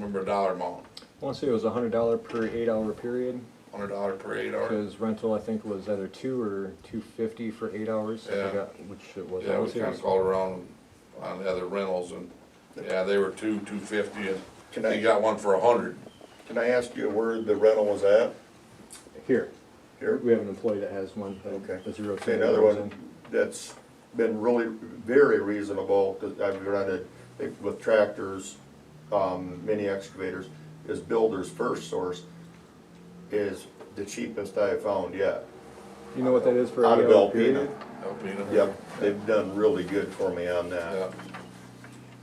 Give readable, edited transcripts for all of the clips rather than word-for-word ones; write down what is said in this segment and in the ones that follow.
remember a dollar amount. I want to say it was $100 per 8-hour period. $100 per 8 hour. Because rental, I think, was either $2 or $250 for 8 hours. Yeah. I forgot which it was. I Yeah, wanna we say it kinda was- called around on the other rentals and, yeah, they were $250 and Can I- he got one for 100. Can I ask you where the rental was at? Here. Here? We have an employee that has one. Okay. The 0 Okay, another one that's been really very reasonable, because I've rented it with tractors, mini excavators, is Builder's First Source, is the cheapest I have found yet. You know what that is for Out an of 8-hour Alpena. period? Alpena. Yep, they've done really good for me on that. Yeah.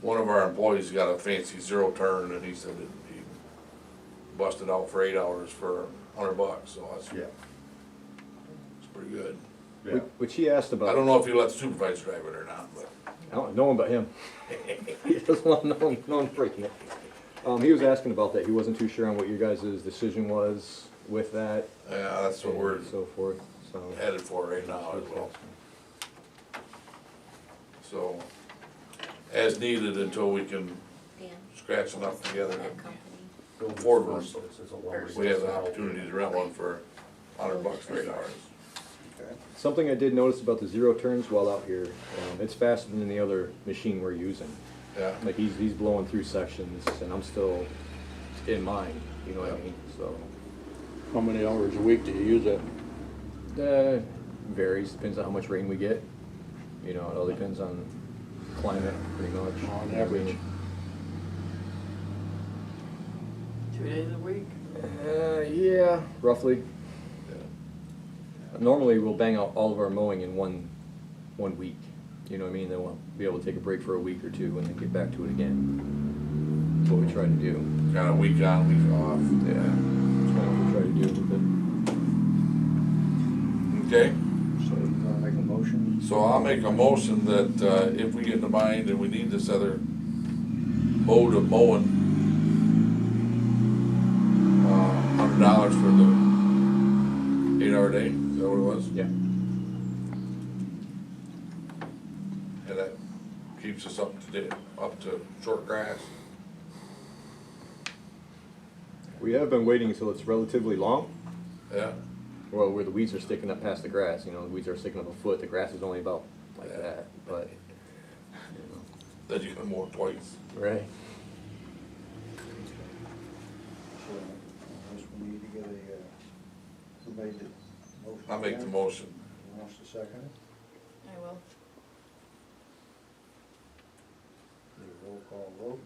One of our employees got a fancy 0 turn and he said that he busted out for 8 hours for $100, so that's, Yeah, that's pretty good. yeah. Which he asked about. I don't know if you let the supervisor drive it or not, but. I don't know him but him. He doesn't want no one breaking it. He was asking about that. He wasn't too sure on what your guys' decision was with that. Yeah, that's what we're and so forth. So headed for right now as well. So, as needed until we can Dan, scratch enough together that to company. afford one. First Source is a lumber We have the yard. opportunity to rent one for $100 for 8 hours. Okay. something I did notice about the 0 turns while out here, it's faster than the other machine we're using. Yeah, Like he's blowing through sections, and I'm still in mine. You know what I Yeah. mean? So How many hours a week do you use it? varies. Depends on how much rain we get. You know, it all depends on climate, pretty much. On average. 2 days a week? Yeah, roughly. yeah. Normally, we'll bang out all of our mowing in one week. You know what I mean? Then we'll be able to take a break for a week or two and then get back to it again. That's what we try to do. Kind of week on, week off. Yeah, that's kind of what we try to do with it. Okay, So you wanna make a motion? so I'll make a motion that if we get in the bind and we need this other mode of mowing, $100 for the 8-hour day, is that what it was? Yeah. And that keeps us up to short grass. We have been waiting until it's relatively long. Yeah, Well, where the weeds are sticking up past the grass, you know, the weeds are sticking up a foot, the grass is only about like Yeah. that, but, then you can mow it twice. right? So, I guess we need to get who made the motion? I'll make the again? motion. Who wants to second it? I will. Do a roll call vote.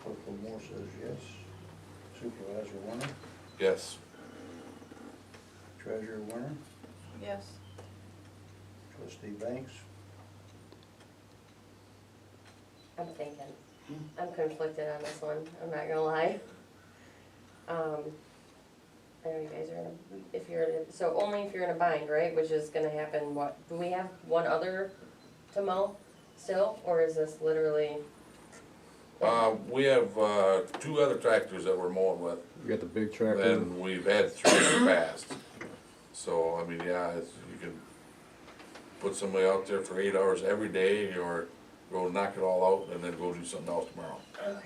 Corporal Moore says yes. Supervisor Warner, Yes. Treasurer Warner, Yes. Trustee Banks, I'm thinking, I'm conflicted on this one, I'm not gonna lie. I know you guys are in a, if you're, so only if you're in a bind, right, which is gonna happen, what, do we have one other to mow still, or is this literally? We have 2 other tractors that we're mowing with, We got the big tractor. and we've had 3 in the past. So, I mean, yeah, you can put somebody out there for 8 hours every day, or go knock it all out and then go do something else tomorrow. Okay.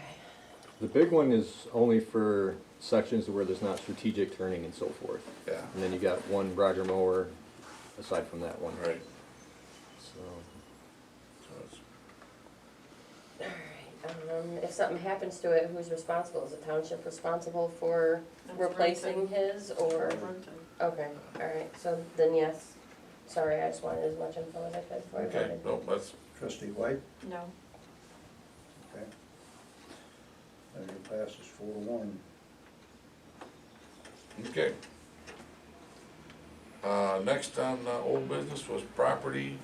The big one is only for sections where there's not strategic turning and so forth. Yeah, And then you got one Roger mower aside from that one. right. So, So it's- Alright, if something happens to it, who's responsible? Is the township responsible for That's replacing Brenton. his, or? Brenton. Okay, alright, so then yes. Sorry, I just wanted as much info as I could before I Okay, voted. no, that's, Trustee White, No. okay. Motion passes 4-1. okay. Next on old business was property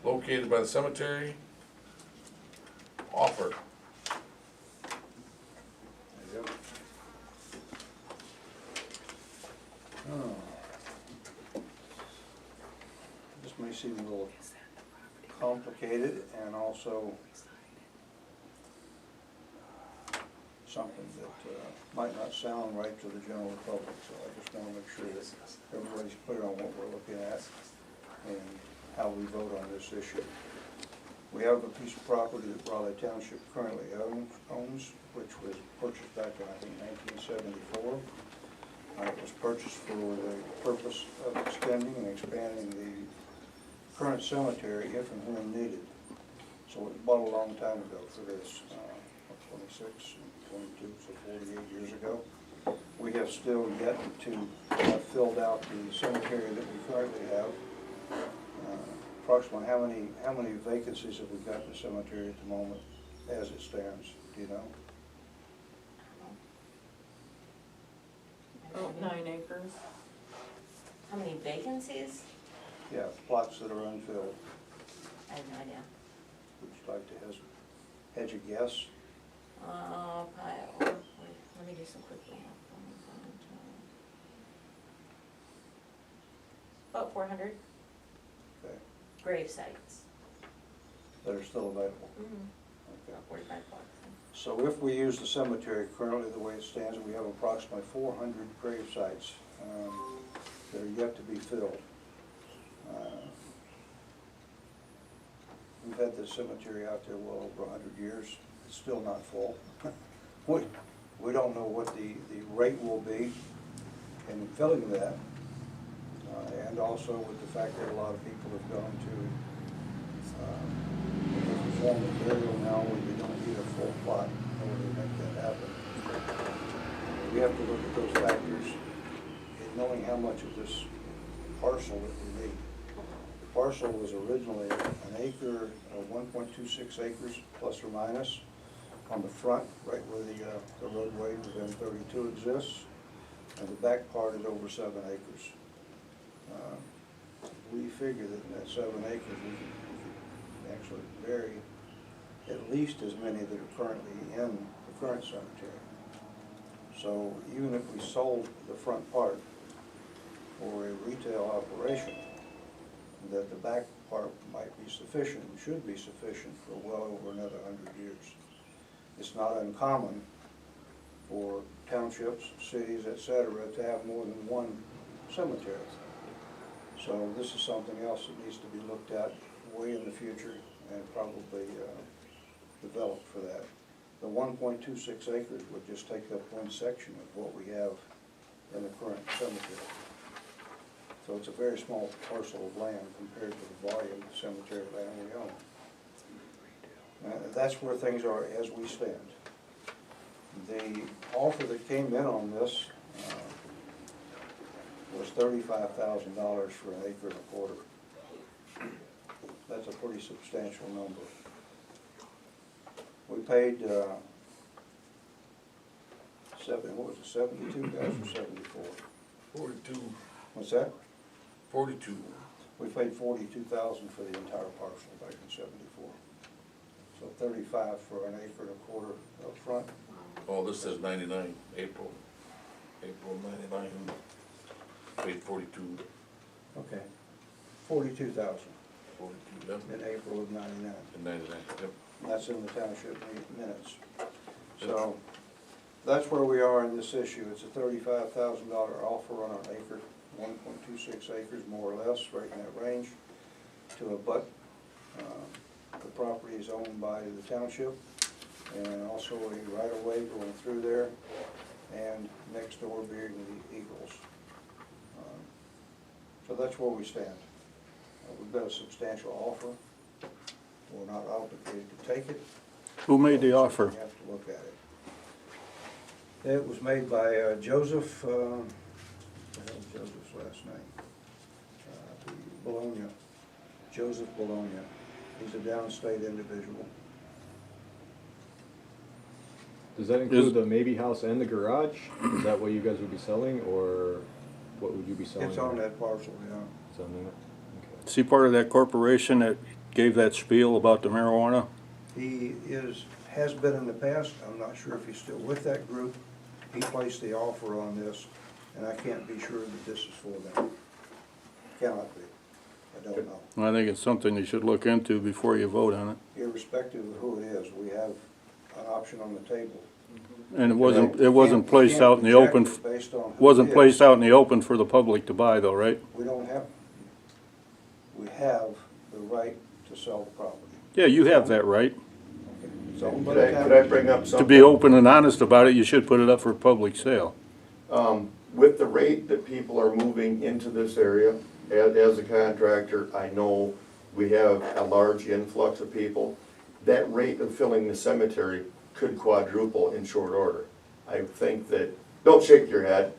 located by the cemetery. Offer. Yep. Oh. This may seem a little complicated and also something that might not sound right to the general public, so I just wanna make sure that everybody's clear on what we're looking at. And how we vote on this issue. We have a piece of property that Briley Township currently owns, which was purchased back in, I think, 1974. It was purchased for the purpose of extending and expanding the current cemetery if and when needed. So it was bought a long time ago for this, 26, 22, so 48 years ago. We have still yet to have filled out the cemetery that we currently have. Approximately how many vacancies have we got in the cemetery at the moment as it stands, do you know? About 9 acres. How many vacancies? Yeah, plots that are unfilled. I have no idea. Would you like to hedge a guess? Let me do some quick math. About 400 Okay, grave sites. that are still available. Okay. About 45 bucks. So if we use the cemetery currently the way it stands, we have approximately 400 grave sites that are yet to be filled. We've had this cemetery out there well over 100 years. It's still not full. We don't know what the rate will be in filling that. And also with the fact that a lot of people have gone to a different form of burial now where you don't need a full plot in order to make that happen. We have to look at those factors in knowing how much of this parcel that we need. The parcel was originally an acre, 1.26 acres plus or minus on the front, right where the roadway to M32 exists, and the back part is over 7 acres. We figure that in that 7 acres, we could actually bury at least as many that are currently in the current cemetery. So even if we sold the front part for a retail operation, that the back part might be sufficient, and should be sufficient for well over another 100 years. It's not uncommon for townships, cities, etc., to have more than one cemetery. So this is something else that needs to be looked at way in the future and probably developed for that. The 1.26 acres would just take up one section of what we have in the current cemetery. So it's a very small parcel of land compared to the volume of cemetery land we own. That's where things are as we stand. The offer that came in on this was $35,000 for an acre and a quarter. That's a pretty substantial number. We paid what was it, 72 guys or 74? 42. What's that? 42. We paid $42,000 for the entire parcel back in '74. So 35 for an acre and a quarter up front. Oh, this says 99, April 99, paid 42. Okay. 42,000 42, yep, in April of '99. and 99, yep. That's in the township minutes. So that's where we are in this issue. It's a $35,000 offer on an acre, 1.26 acres, more or less, right in that range, to abut. The property is owned by the township, and also a right-of-way going through there, and next door being the Eagles. So that's where we stand. We've got a substantial offer. We're not obligated to take it. Who made the offer? We have to look at it. It was made by Joseph, what the hell is Joseph's last name? Bologna, Joseph Bologna. He's a downstate individual. Does that include the maybe house and the garage? Is that what you guys would be selling, or what would you be selling? It's on that parcel, yeah. It's on that? Okay. Is he part of that corporation that gave that spiel about the marijuana? He has been in the past. I'm not sure if he's still with that group. He placed the offer on this, and I can't be sure that this is for them. Cannot be. I don't know. I think it's something you should look into before you vote on it. Irrespective of who it is, we have an option on the table. And it wasn't placed out in the open, Based on who wasn't it is. placed out in the open for the public to buy though, right? We don't have, we have the right to sell the property. Yeah, you have that right. It's owned by Could the I, could I town. bring up something? To be open and honest about it, you should put it up for public sale. With the rate that people are moving into this area, as a contractor, I know we have a large influx of people. That rate of filling the cemetery could quadruple in short order. I think that, don't shake your head.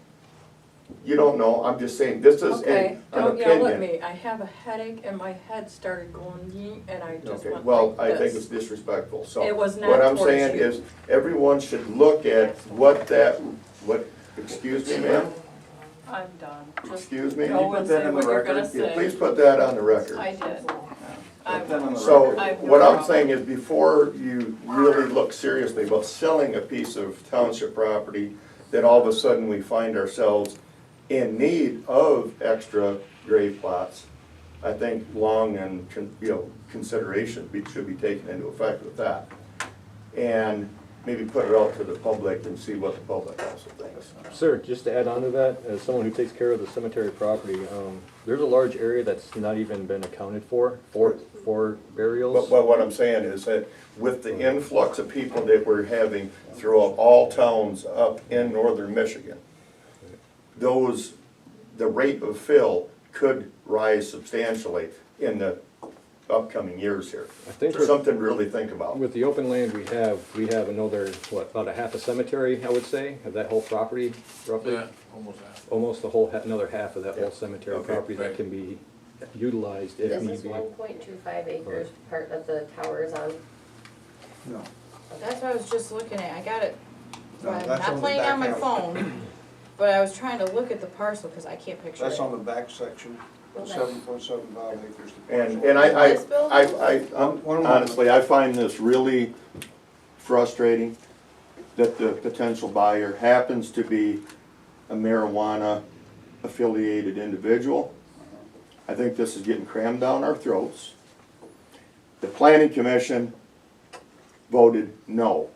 You don't know, I'm just saying, this is Okay, an don't yell at opinion. me. I have a headache and my head started going yeet and I just Okay, went well, like I think this. it's disrespectful, so. It was not What I'm towards saying you. is, everyone should look at what, excuse me, ma'am? I'm done. Just Excuse me? go and say what you're gonna Yeah, say. please put that on the record. I did. So, I- what I'm saying is, before you really look seriously about selling a piece of township property, that all of a sudden we find ourselves in need of extra grave plots, I think long and, consideration should be taken into effect with that. And maybe put it out to the public and see what the public also thinks. Sir, just to add on to that, as someone who takes care of the cemetery property, there's a large area that's not even been accounted for burials. But what I'm saying is that with the influx of people that we're having throughout all towns up in northern Michigan, the rate of fill could rise substantially in the upcoming years here. I think So something to really think about. with the open land we have another, about a half a cemetery, I would say, of that whole property, roughly? Yeah, almost half. Almost the whole, another half of that Yeah. whole cemetery Okay, property that right. can be utilized if Is need this be. 1.25 acres part that the tower is on? No. That's what I was just looking at. I got it. No, I'm that's on not the playing back on my alley. phone, but I was trying to look at the parcel because I can't picture That's it. on the back section, Okay. 7.75 acres. And I, This building? honestly, I find this really frustrating that the potential buyer happens to be a marijuana affiliated individual. I think this is getting crammed down our throats. The planning commission voted no.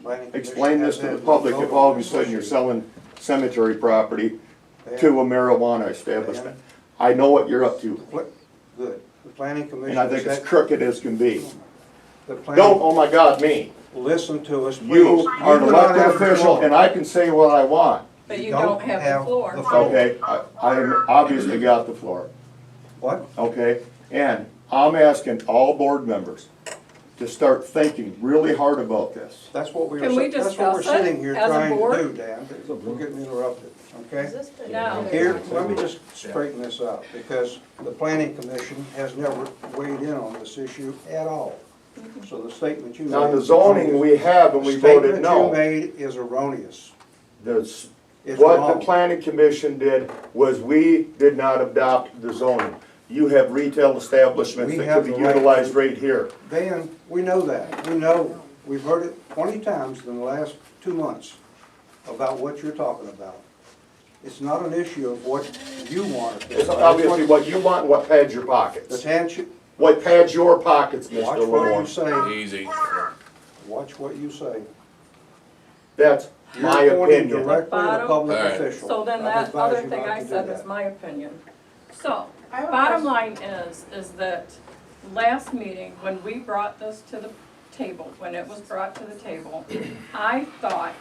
Planning commission Explain this has to the had public no if vote all on of a this sudden you're issue. selling cemetery property They to a have- marijuana establishment. I know what you're up to, Good. The planning commission. and I think has it's had- crooked as can be. The Don't, planning, oh my God, me. listen to us, please. You are an do not elected have the official, floor. and I can say what I want, But you don't have the floor. okay? I obviously got the floor, What? okay? And I'm asking all board members to start thinking really hard about this. That's what we Can were, we that's what we're discuss it sitting here as a trying board? to do, Dan. We're getting interrupted, okay? Is this the? No. Here, let me just straighten this out, because the planning commission has never weighed in on this issue at all. So the statement you made. Now, the zoning we have, and we voted The statement no. you made is erroneous. This, It's what the wrong. planning commission did was we did not adopt the zoning. You have retail establishments We that have could be the right utilized to- right here. Dan, we know that, we know, we've heard it 20 times in the last 2 months about what you're talking about. It's not an issue of what you want to do. It's obviously what you want and what pads your The pockets. township, What pads your pockets, Mr. watch what you Lamore. say, Easy. watch what you say. That's my You're pointing opinion. directly at a Bottom. public Alright. official. So then I'd that advise other you thing not I to do said is that. my opinion. So, I have a bottom question. line is that last meeting, when we brought this to the table, when it was brought to the table, I thought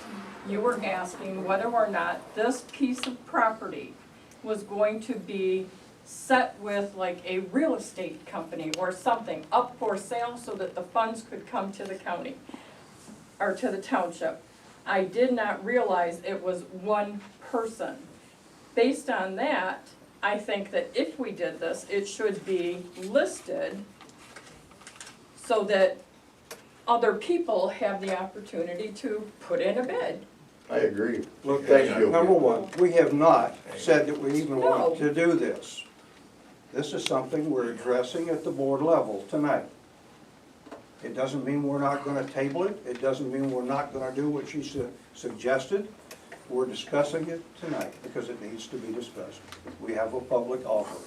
you were asking whether or not this piece of property was going to be set with like a real estate company or something up for sale so that the funds could come to the county or to the township. I did not realize it was one person. Based on that, I think that if we did this, it should be listed so that other people have the opportunity to put in a bid. I agree. Look, Thank you. number one, we have not said that we even No. want to do this. This is something we're addressing at the board level tonight. It doesn't mean we're not gonna table it, it doesn't mean we're not gonna do what she suggested. We're discussing it tonight because it needs to be discussed. We have a public offer.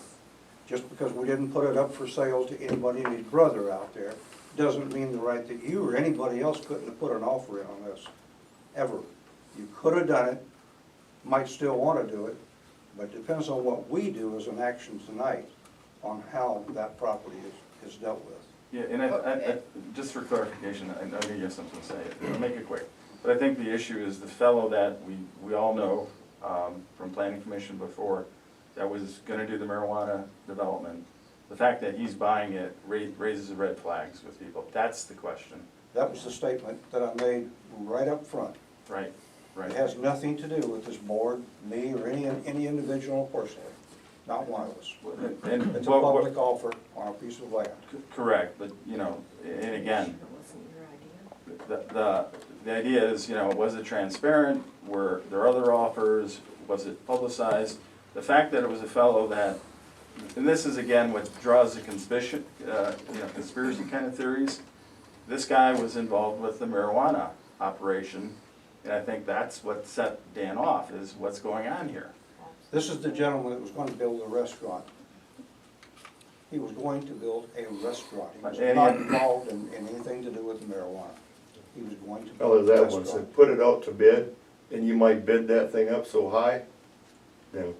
Just because we didn't put it up for sale to anybody and his brother out there, doesn't mean the right that you or anybody else couldn't have put an offer in on this, ever. You could have done it, might still want to do it, but it depends on what we do as an action tonight. on how that property is dealt with. Yeah, and I, just for clarification, I know you have something to say, I'll make it quick. But I think the issue is the fellow that we all know, from planning commission before, that was gonna do the marijuana development. The fact that he's buying it raises the red flags with people, that's the question. That was the statement that I made right up front. Right, right. It has nothing to do with this board, me, or any individual personally, not one of us. And It's a what- public offer on a piece of land. Correct, but, you know, and again, the idea is, you know, was it transparent? Were there other offers? Was it publicized? The fact that it was a fellow that, and this is again what draws the conspiracy kind of theories. This guy was involved with the marijuana operation, and I think that's what set Dan off, is what's going on here. This is the gentleman that was going to build a restaurant. He was going to build a restaurant. He was not involved in anything to do with marijuana. He was going to Well, build there's a that one, so restaurant. put it out to bid, and you might bid that thing up so high, then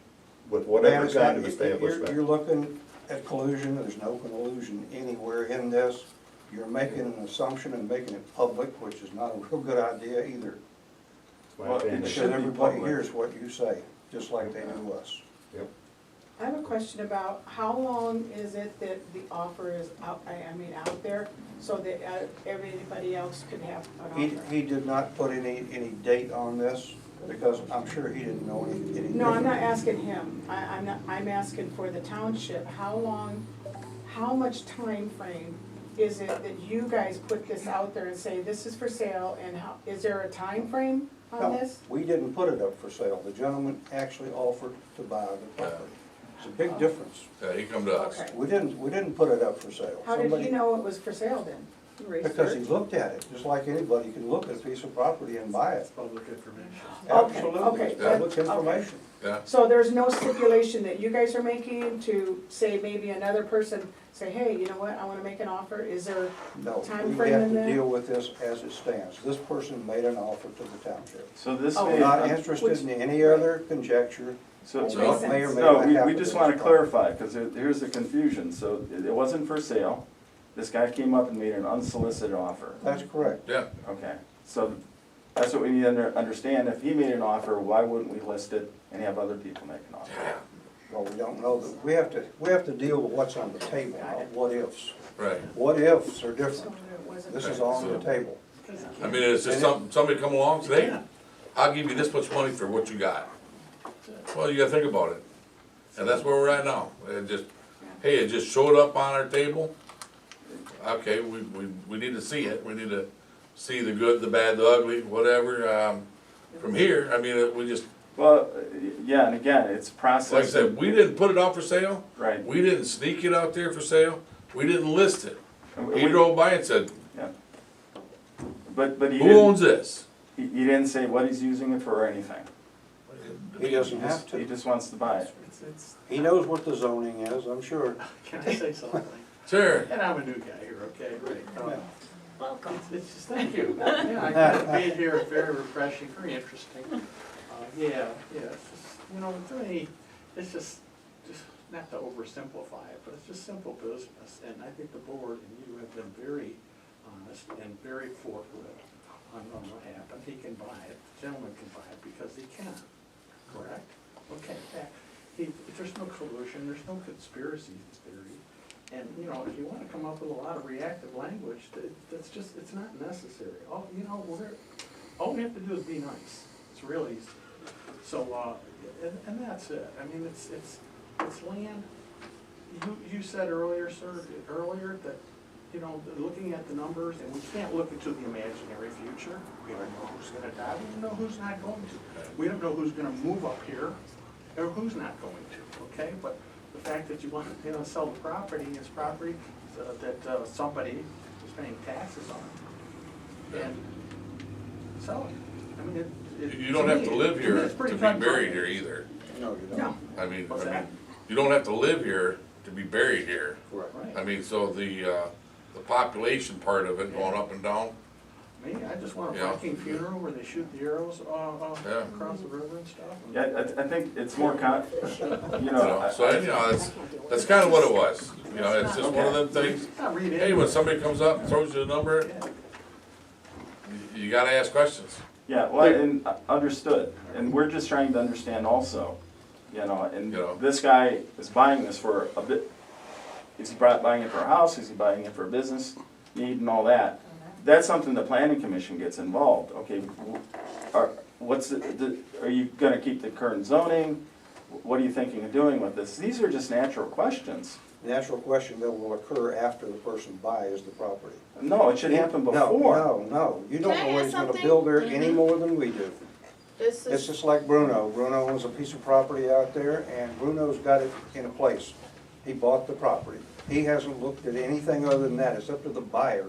with whatever Man, kind of you're establishment. looking at collusion, there's no collusion anywhere in this. You're making an assumption and making it public, which is not a real good idea either. That's my Well, it opinion. Because should be everybody public. hears what you say, just like they do us. I have a question about how long is it that the offer is out, out there, so that everybody else could have an offer? He did not put any date on this, because I'm sure he didn't know any different. No, I'm not asking him, I'm asking for the township, how much time frame is it that you guys put this out there and say, this is for sale, and how, is there a time frame on No, this? we didn't put it up for sale. The gentleman actually offered to buy the property. It's a big difference. Yeah, he come to us. Okay. We didn't put it up for sale. How did he Somebody- know it was for sale then? Because he looked at it, just like anybody can look at a piece of property and buy it. Public information. Absolutely, okay, it's public okay. information. Yeah, So there's no stipulation that you guys are making to say maybe another person, say, hey, you know what, I wanna make an offer, is there No, time we frame have in to that? deal with this as it stands. This person made an offer to the township. So this Oh, may. Not interested in any other conjecture. So, Which so- makes May or sense. may no, not happen we to just this wanna property. clarify, because here's the confusion. So it wasn't for sale. This guy came up and made an unsolicited offer. That's correct. yeah, Okay, so that's what we need to understand. If he made an offer, why wouldn't we list it and have other people make an offer? Well, we don't know that, we have to deal with what's on the table, not what ifs. right. What ifs are So different. it wasn't- This is on the table. I mean, it's just somebody come along, say, hey, I'll give you this much money for what you got. Well, you gotta think about it. And that's where we're at now. It just, hey, it just showed up on our table. Okay, we need to see it. We need to see the good, the bad, the ugly, whatever. From here, I mean, we just, Well, yeah, and again, it's process. like I said, we didn't put it out for sale. Right. We didn't sneak it out there for sale. We didn't list it. He We- drove by and said, Yeah. But he who owns didn't, this? he didn't say what he's using it for or anything. He doesn't have He to. just wants to buy it. It's, He knows what the zoning is, I'm sure. can I say something? Sure. And I'm a new guy here, okay, right. Yeah. Welcome. It's just, thank you. Yeah, I found being here is very refreshing, very interesting. Yeah, it's just, you know, to me, it's just not to oversimplify it, but it's just simple business. And I think the board and you have been very honest and very forthright on what happened. He can buy it, the gentleman can buy it because he can, correct? Okay, there's no collusion, there's no conspiracy theory. And, you know, if you wanna come up with a lot of reactive language, that's just, it's not necessary. All, you know, all we have to do is be nice. It's real easy. So, and that's it. I mean, it's land. You said earlier, sir, that, you know, looking at the numbers, and we can't look into the imaginary future. We don't know who's gonna die, we don't know who's not going to. We don't know who's gonna move up here, or who's not going to, okay? But the fact that you want to, you know, sell the property is property that somebody is paying taxes on. And sell it. I mean, You don't have to live me, here it's to pretty be cut and buried dry. here either. No, you No. don't. I mean, What's that? you don't have to live here to be buried here. Correct. Right. I mean, so the population part of it going up and down, Me, I just want a Yeah. Viking funeral where they shoot the arrows Yeah. across the river and stuff. Yeah, I think it's more you you know, know, so anyhow, it's, That's kinda what it was, you know, it's just one of them things. Not read Hey, when somebody comes up and throws you a number, you gotta ask questions. Yeah, well, and understood, and we're just trying to understand also, you know, and You know. this guy is buying this for a bit, is he buying it for a house, is he buying it for a business need and all that? That's something the planning commission gets involved, okay, are you gonna keep the current zoning? What are you thinking of doing with this? These are just natural questions. The natural question that will occur after the person buys the property. No, it should happen No, before. no, you don't Can I know what ask he's gonna something? build there any more than we do. This It's is, just like Bruno. Bruno owns a piece of property out there, and Bruno's got it in a place. He bought the property. He hasn't looked at anything other than that. It's up to the buyer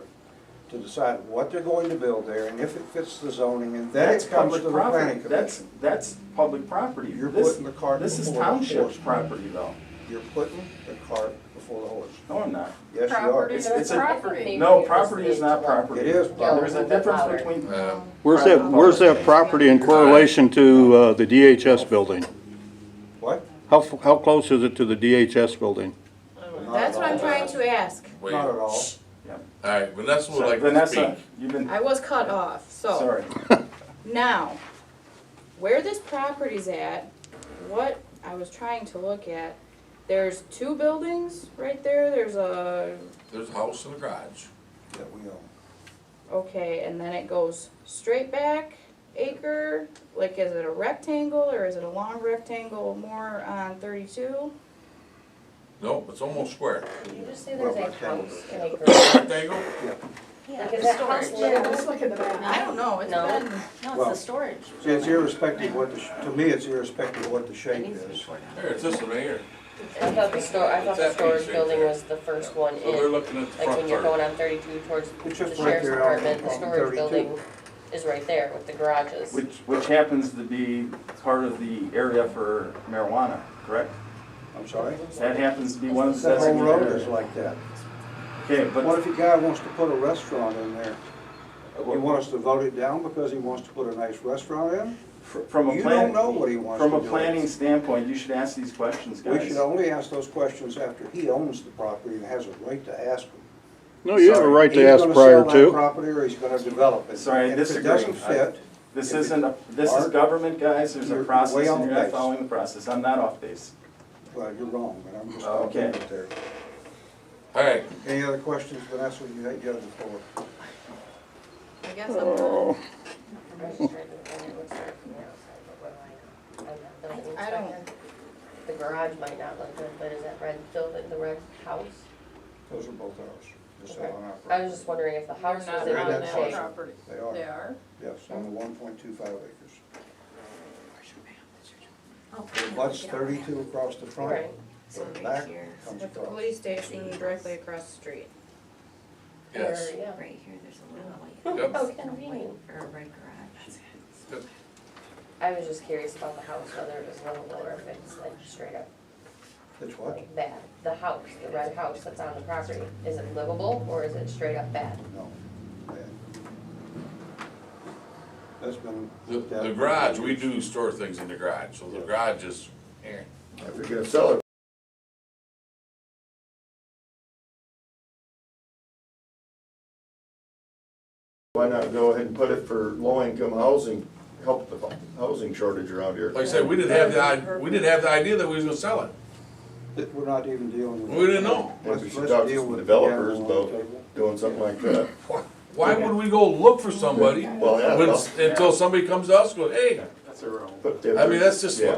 to decide what they're going to build there, and if it fits the zoning, and then That's it comes public to the planning property, commission. that's public property. You're This- putting the cart This is before the township horse. property though. You're putting the cart before the horse. No, I'm not. Yes, you are. Property It's is a- property. No, property is not property. It is There's a difference between. Where's that property in correlation to the DHS building? What? How close is it to the DHS building? Not that's at what I'm all. trying to ask. Wait, Not at all. alright, Vanessa would So like to Vanessa, speak. you've been, I was cut off, so. sorry. Now, where this property's at, what I was trying to look at, there's two buildings right there, there's a, There's a house and a garage. That we own. okay, and then it goes straight back, acre, like is it a rectangle or is it a long rectangle more on 32? Nope, it's almost square. Did you just say there's a house and a garage? Rectangle? Like, is that house livable? Let's look at the I map. don't know, it's No. been, Well, the storage. See, it's irrespective what to me, it's irrespective of what the shape is. Here, it's this one right here. I thought the storage building was the first one So they're in, looking at the like front when you're part. going on 32 towards It's the just right sheriff's there on department, the storage 32. building is right there with the garages. Which happens to be part of the area for marijuana, correct? I'm sorry? That happens to be one of the That whole designated road areas. is like that. Okay, What but if a guy wants to put a restaurant in there? You want us to vote it down because he wants to put a nice restaurant in? from a You plan, don't know what he wants to from do. a planning standpoint, you should ask these questions, We guys. should only ask those questions after he owns the property and has a right to ask them. No, you have a Sorry. right to ask prior He's gonna sell that to. property or he's gonna develop it. Sorry, I And if it disagree. doesn't fit, This If it- isn't, this is Art, government, guys, there's a you're process way and off you're not base. following the process. I'm not off base. well, you're wrong, but I'm just Okay. gonna leave it there. Alright, Any other questions, Vanessa, you have the floor. I guess I'm done. I was just trying to find it looks like from the outside, but what do I know? I'm not building I don't- inspector. The garage might not look good, but is that red building, the red house? Those are both ours. Just Okay. on our I was property. just wondering if the They're house was not in on good that shape. property. They are. They are? Yes, on the 1.25 acres. Oh, It butts 32 across the front. Right. So The right back here, comes with the across. police station directly across the street. yes. Or, yeah. Right here, there's a little white. Yep. How convenient. For a red garage. Yep. I was just curious about the house, whether it was livable or if it's like straight up It's what? like bad. The house, the red house that's on the property, is it livable or is it straight up bad? No. Bad. That's been The looked at. garage, we do store things in the garage, so the garage is, here. If you're gonna sell it, why not go ahead and put it for low-income housing, help the housing shortage around here? Like I said, we didn't have the idea that we was gonna sell it. That we're not even dealing with. We didn't know. Maybe we Let's should talk to deal some with the developers animal on about the table. doing something like that. Why would we go look for somebody Well, yeah, when, well, until somebody comes to us and goes, hey, That's a room. but if I mean, that's just, Yeah,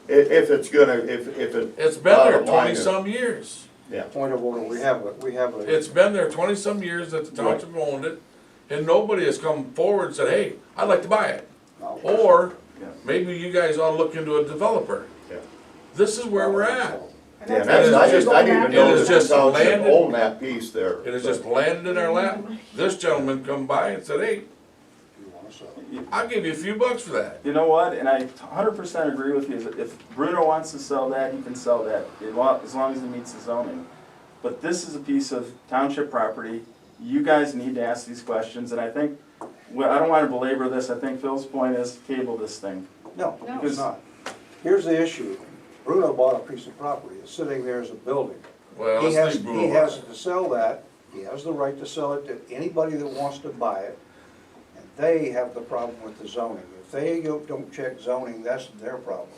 if it's gonna, if it. it's been there bottom line 20-some years. Yeah, Point of order, we have a. It's been there 20-some years that the township owned it, and nobody has come forward and said, hey, I'd like to buy it. No. Or, Yeah. maybe you guys ought to look into a developer. yeah. This is where we're at. Yeah, that's, I didn't even know It that is the just township landed- owned that piece there. It has just landed in our lap. This gentleman come by and said, hey, You wanna sell it. I'll give you a few bucks for that. You know what, and I 100% agree with you, if Bruno wants to sell that, he can sell that, as long as it meets the zoning. But this is a piece of township property, you guys need to ask these questions, and I think, well, I don't wanna belabor this, I think Phil's point is table this thing. No, No. it's not. Here's the issue. Bruno bought a piece of property, it's sitting there as a building. Well, He let's has, leave he Bruno has out. to sell that, he has the right to sell it to anybody that wants to buy it, and they have the problem with the zoning. If they don't check zoning, that's their problem.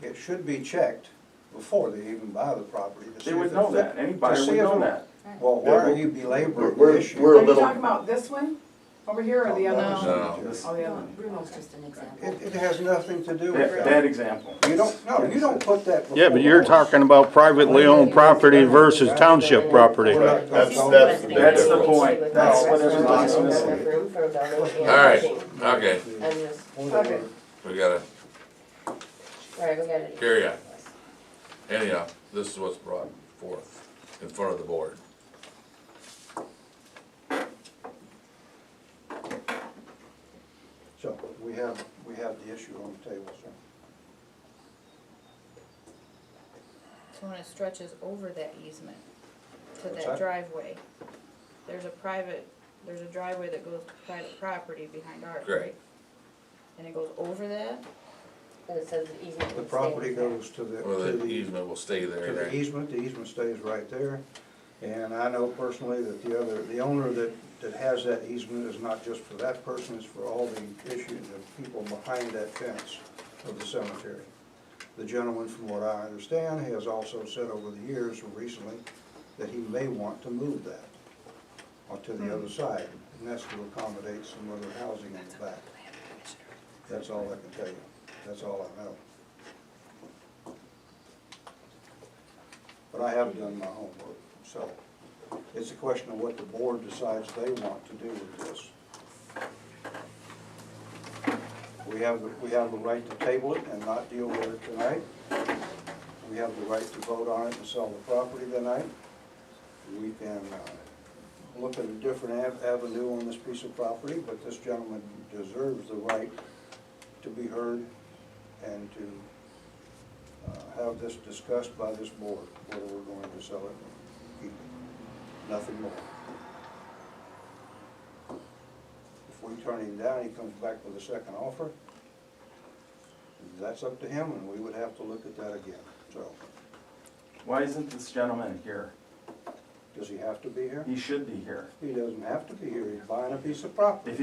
It should be checked before they even buy the property to see They if would it know fit- that, any to buyer see would if know it- that. Well, why are you belaboring We're- the issue? we're a Are you little- talking about this one, over here, or the other No. one? No. This- Oh, the other one. Bruno's just an example. It has nothing to do with That that. example. You don't put that before. Yeah, but you're talking about privately owned property versus township property. That's That's the point. That's what everybody's Restaurant, missing. room for dining and All right, eating. okay, And just, Okay. we gotta right, we gotta. carry on. Anyhow, this is what's brought forth in front of the board. So, we have the issue on the table, sir. So when it stretches over that easement to What's that that? driveway, there's a driveway that goes to private property behind ours, Correct. right? And it goes over that? And it says the easement The would stay property there. goes to the, Well, to the the easement will stay there to the then. easement stays right there. And I know personally that the owner that has that easement is not just for that person, it's for all the issues of people behind that fence of the cemetery. The gentleman, from what I understand, has also said over the years, or recently, that he may want to move that to the other side, and that's to accommodate some other housing in the back. That's all I can tell you, that's all I know. But I have done my homework, so it's a question of what the board decides they want to do with this. We have the right to table it and not deal with it tonight. We have the right to vote on it and sell the property tonight. We can look at a different avenue on this piece of property, but this gentleman deserves the right to be heard and to have this discussed by this board, whether we're going to sell it or keep it. Nothing more. If we turn him down, he comes back with a second offer, that's up to him, and we would have to look at that again. So, Why isn't this gentleman here? does he have to be here? He should be here. He doesn't have to be here, he's buying a piece of property. If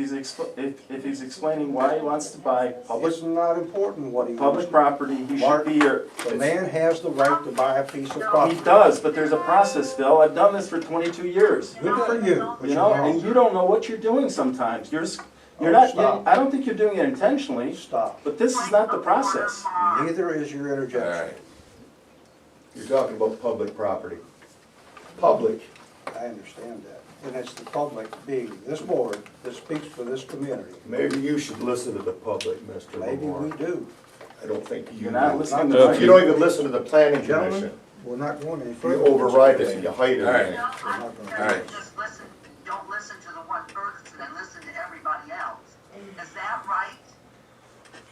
he's explaining why he wants to buy It's not important what he wants. public property, he should Mark, be here. The man has the right to buy a piece of He property. does, but there's a process, Phil. I've done this for 22 years. Good for you, but You know, and you don't know what you're doing sometimes. You're not, stop. I don't think you're doing it intentionally, Stop. but this is not the process. Neither is your All interjection. right, You're talking about public property. Public, I understand that. And it's the public, being this board, that speaks for this community. maybe you should listen to the public, Mr. Maybe we Lamar. do. I don't think you You're not do. listening to You don't even listen to the planning Gentlemen, commission. we're not going any You further. override it and you hide it. all right, We're not gonna do all right. this. Just listen, don't listen to the one person and listen to everybody else. Is that right?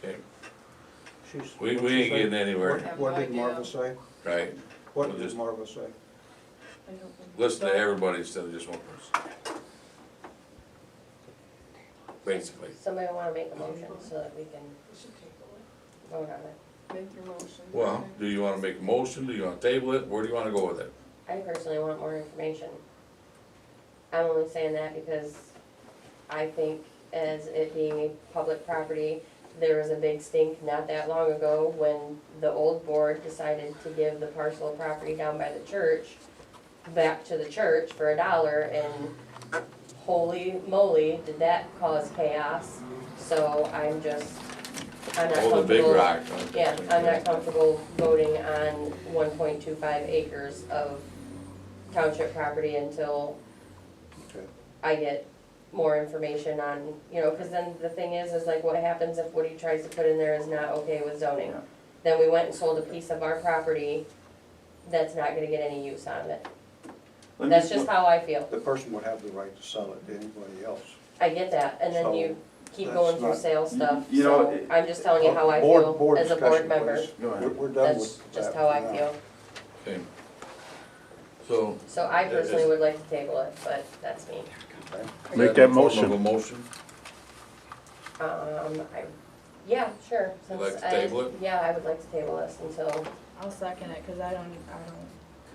Okay, She's- we what'd she ain't say? getting anywhere, What did Marva say? right? What We'll did just Marva say? listen to everybody instead of just one person. Basically, Somebody wanna make a motion so that we can vote on it? Make your motion. well, do you wanna make a motion, do you wanna table it, where do you wanna go with it? I personally want more information. I'm only saying that because I think as it being a public property, there was a big stink not that long ago when the old board decided to give the parcel of property down by the church back to the church for $1, and holy moly, did that cause chaos. So I'm not Oh, the big comfortable. rock. Yeah, I'm not comfortable voting on 1.25 acres of township property until Okay. I get more information on, cause then the thing is like what happens if what he tries to put in there is not okay with zoning? Yeah. Then we went and sold a piece of our property that's not gonna get any use out of it. Let me- That's just how I feel. The person would have the right to sell it to anybody else. I get that, and then you keep that's going through not- sales stuff, You know, so I'm just telling you how I Board- feel as a board discussion, member. please. Go ahead. We're done That's with just that how for I now. feel. Okay. So, So I personally Is- would like to table it, but that's me. Okay. is Make in that the form motion. of a motion, Yeah, sure. You'd like Since to table it? Yeah, I would like to table this until I'll second it, cause I don't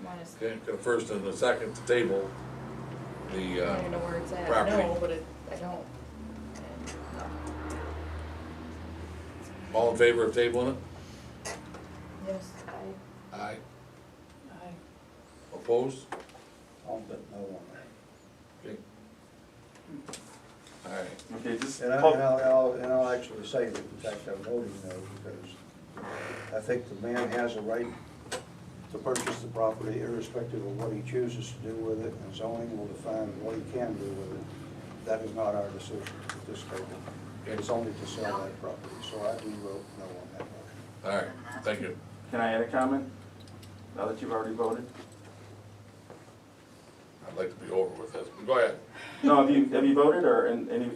wanna, Okay, got a first and a second to table I the, don't even know where it's at, property. no, but I don't. all in favor of tabling it? Yes. Aye. Opposed? I'll bet no on that. Okay. All right, Okay, just, And I'll actually say that, in fact, I'm voting no, because I think the man has a right to purchase the property irrespective of what he chooses to do with it, and zoning will define what he can do with it. That is not our decision at this table. It's only to sell that property, so I do vote no on that motion. all right, thank you. can I add a comment? Now that you've already voted? I'd like to be over with this, but go ahead. No, have you voted or any,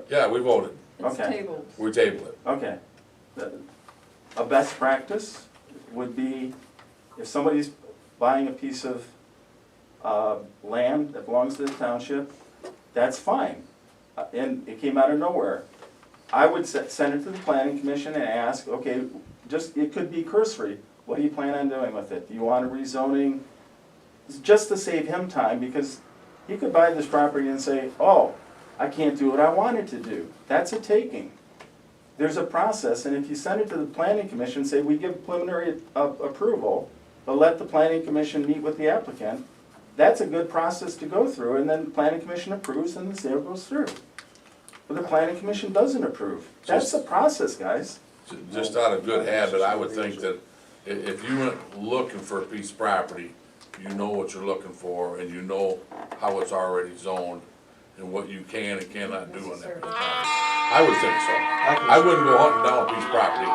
Yeah, we voted, It's Okay. tabled. we tabled it. okay. A best practice would be if somebody's buying a piece of land that belongs to the township, that's fine. And it came out of nowhere. I would send it to the planning commission and ask, okay, it could be cursory. What do you plan on doing with it? Do you want a rezoning? Just to save him time, because he could buy this property and say, oh, I can't do what I wanted to do. That's a taking. There's a process, and if you send it to the planning commission, say, we give preliminary approval, but let the planning commission meet with the applicant, that's a good process to go through, and then the planning commission approves and the sale goes through. But the planning commission doesn't approve. That's the process, guys. Just out of good habit, I would think that if you went looking for a piece of property, you know what you're looking for, and you know how it's already zoned, and what you can and cannot do in that. I would think so. I wouldn't go hunting down a piece of property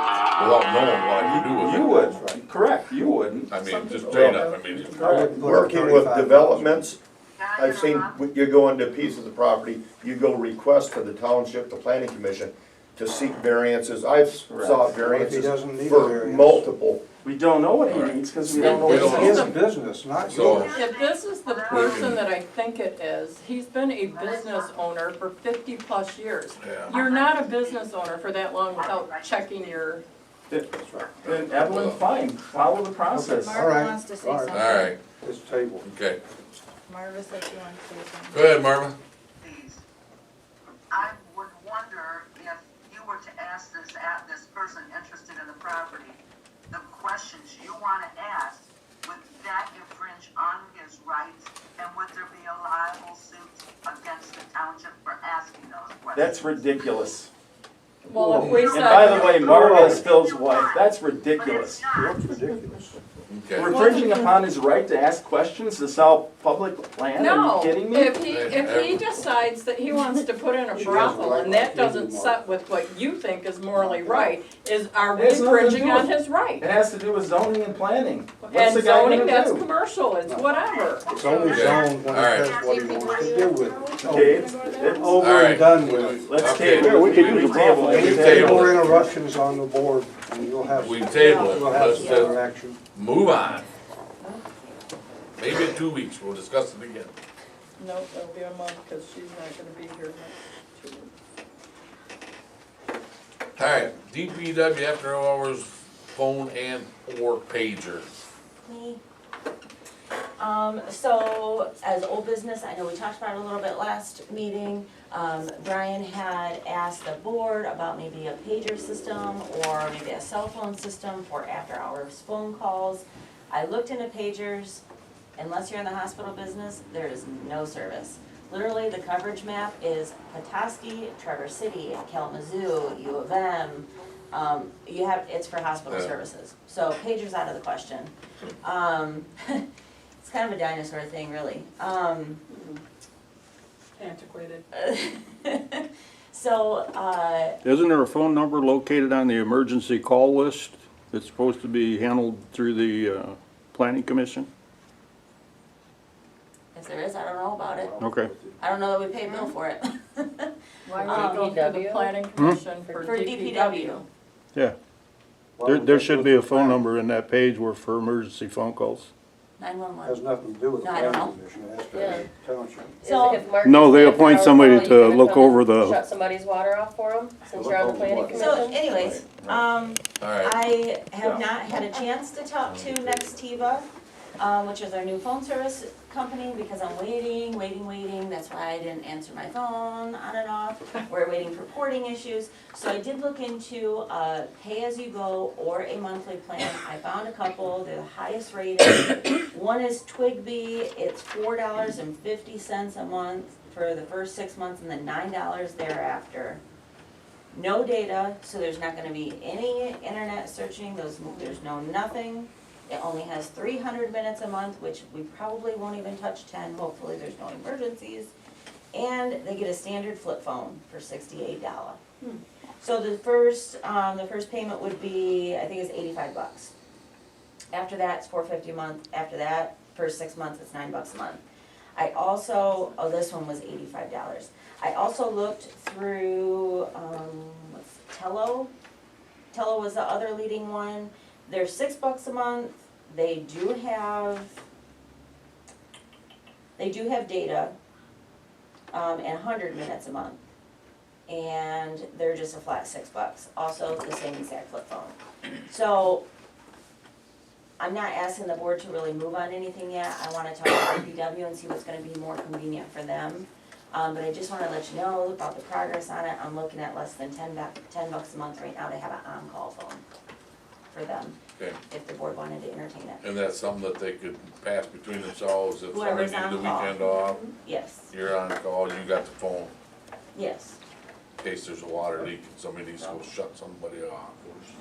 without knowing what I could do with it. You would, correct, you wouldn't. I mean, just straight up, I mean, Working with developments, I've seen, you go into pieces of property, you go request to the township, the planning commission, to seek variances. I've sought variances doesn't need a for variance? multiple. We don't know what he needs, because we don't know We what don't he It's know. needs. his business, not So- yours. If this is the person that I think it is, he's been a business owner for 50-plus years. Yeah. You're not a business owner for that long without checking your, Then Evelyn, fine, follow the process. All Marva right, wants to say all right. something. all right, It's tabled. okay. Marva said she wants to say something. Go ahead, Marvin. Please. I would wonder if you were to ask this person interested in the property, the questions you want to ask, would that infringe on his rights? And would there be a liable suit against the township for asking those questions? That's ridiculous. well, if we And by the said, way, Marva is Phil's wife, that's ridiculous. Looks ridiculous. Okay. We're infringing upon his right to ask questions to sell public land, are no, you kidding me? if he decides that he wants to put in a brothel and that doesn't set with what you think is morally right, are we It has nothing to infringing do on with- his right? It has to do with zoning and planning. What's And the guy zoning, gonna that's do? commercial, it's whatever. It's only Okay. zoned when All right. it says what he wants to do with it. Okay, it's Over All and right. done with it. let's Okay. table it. Yeah, we could use a table it. We Any table more it. interruptions on the board, and you'll have. We table it. You'll have Let's some just interaction. move on. Maybe in 2 weeks, we'll discuss it again. Nope, it'll be a month, because she's not gonna be here next 2 weeks. All right, DPW after hours, phone and or pager. Me. So as old business, I know we talked about it a little bit last meeting. Brian had asked the board about maybe a pager system or maybe a cell phone system for after hours phone calls. I looked into pagers. Unless you're in the hospital business, there is no service. Literally, the coverage map is Petoskey, Traverse City, Kalamazoo, U of M. It's for hospital Yeah. services. So pager's out of the question. It's kind of a dinosaur thing, really. Antiquated. So, Isn't there a phone number located on the emergency call list that's supposed to be handled through the planning commission? if there is, I don't know about it. Okay. I don't know that we pay a bill for it. Why would we go through the planning commission for For DPW? DPW. Yeah, there should be a phone number in that page where for emergency phone calls. Has 911. nothing to do with the No, I don't planning know. commission, it has to Yeah. do with the township. So- If Mark No, gets they an appoint after-hour somebody call, you to gonna look come over and the- Shut somebody's water off for them, since you're on the planning commission? So anyways, All right, I have Yeah. not had a chance to talk to Nextiva, which is our new phone service company, because I'm waiting. That's why I didn't answer my phone on and off. We're waiting for porting issues. So I did look into a pay-as-you-go or a monthly plan. I found a couple, they're the highest rated. One is Twigbee, it's $4.50 a month for the first 6 months and then $9 thereafter. No data, so there's not gonna be any internet searching, there's no nothing. It only has 300 minutes a month, which we probably won't even touch 10, hopefully there's no emergencies. And they get a standard flip phone for $68. So the first payment would be, I think it's $85. After that, it's $4.50 a month. After that, first 6 months, it's $9 a month. I also, this one was $85. I also looked through, Tello. Tello was the other leading one. They're $6 a month. They do have data, and 100 minutes a month. And they're just a flat $6. Also the same exact flip phone. So I'm not asking the board to really move on anything yet. I wanna talk to DPW and see what's gonna be more convenient for them. But I just wanna let you know about the progress on it. I'm looking at less than $10 a month right now to have an on-call phone for them, okay, if the board wanted to entertain it. and that's something that they could pass between themselves, if somebody Whoever's needs the on call. weekend off, Yes, you're on call, you got the phone, yes. in case there's a water leak, and somebody needs to go shut somebody off.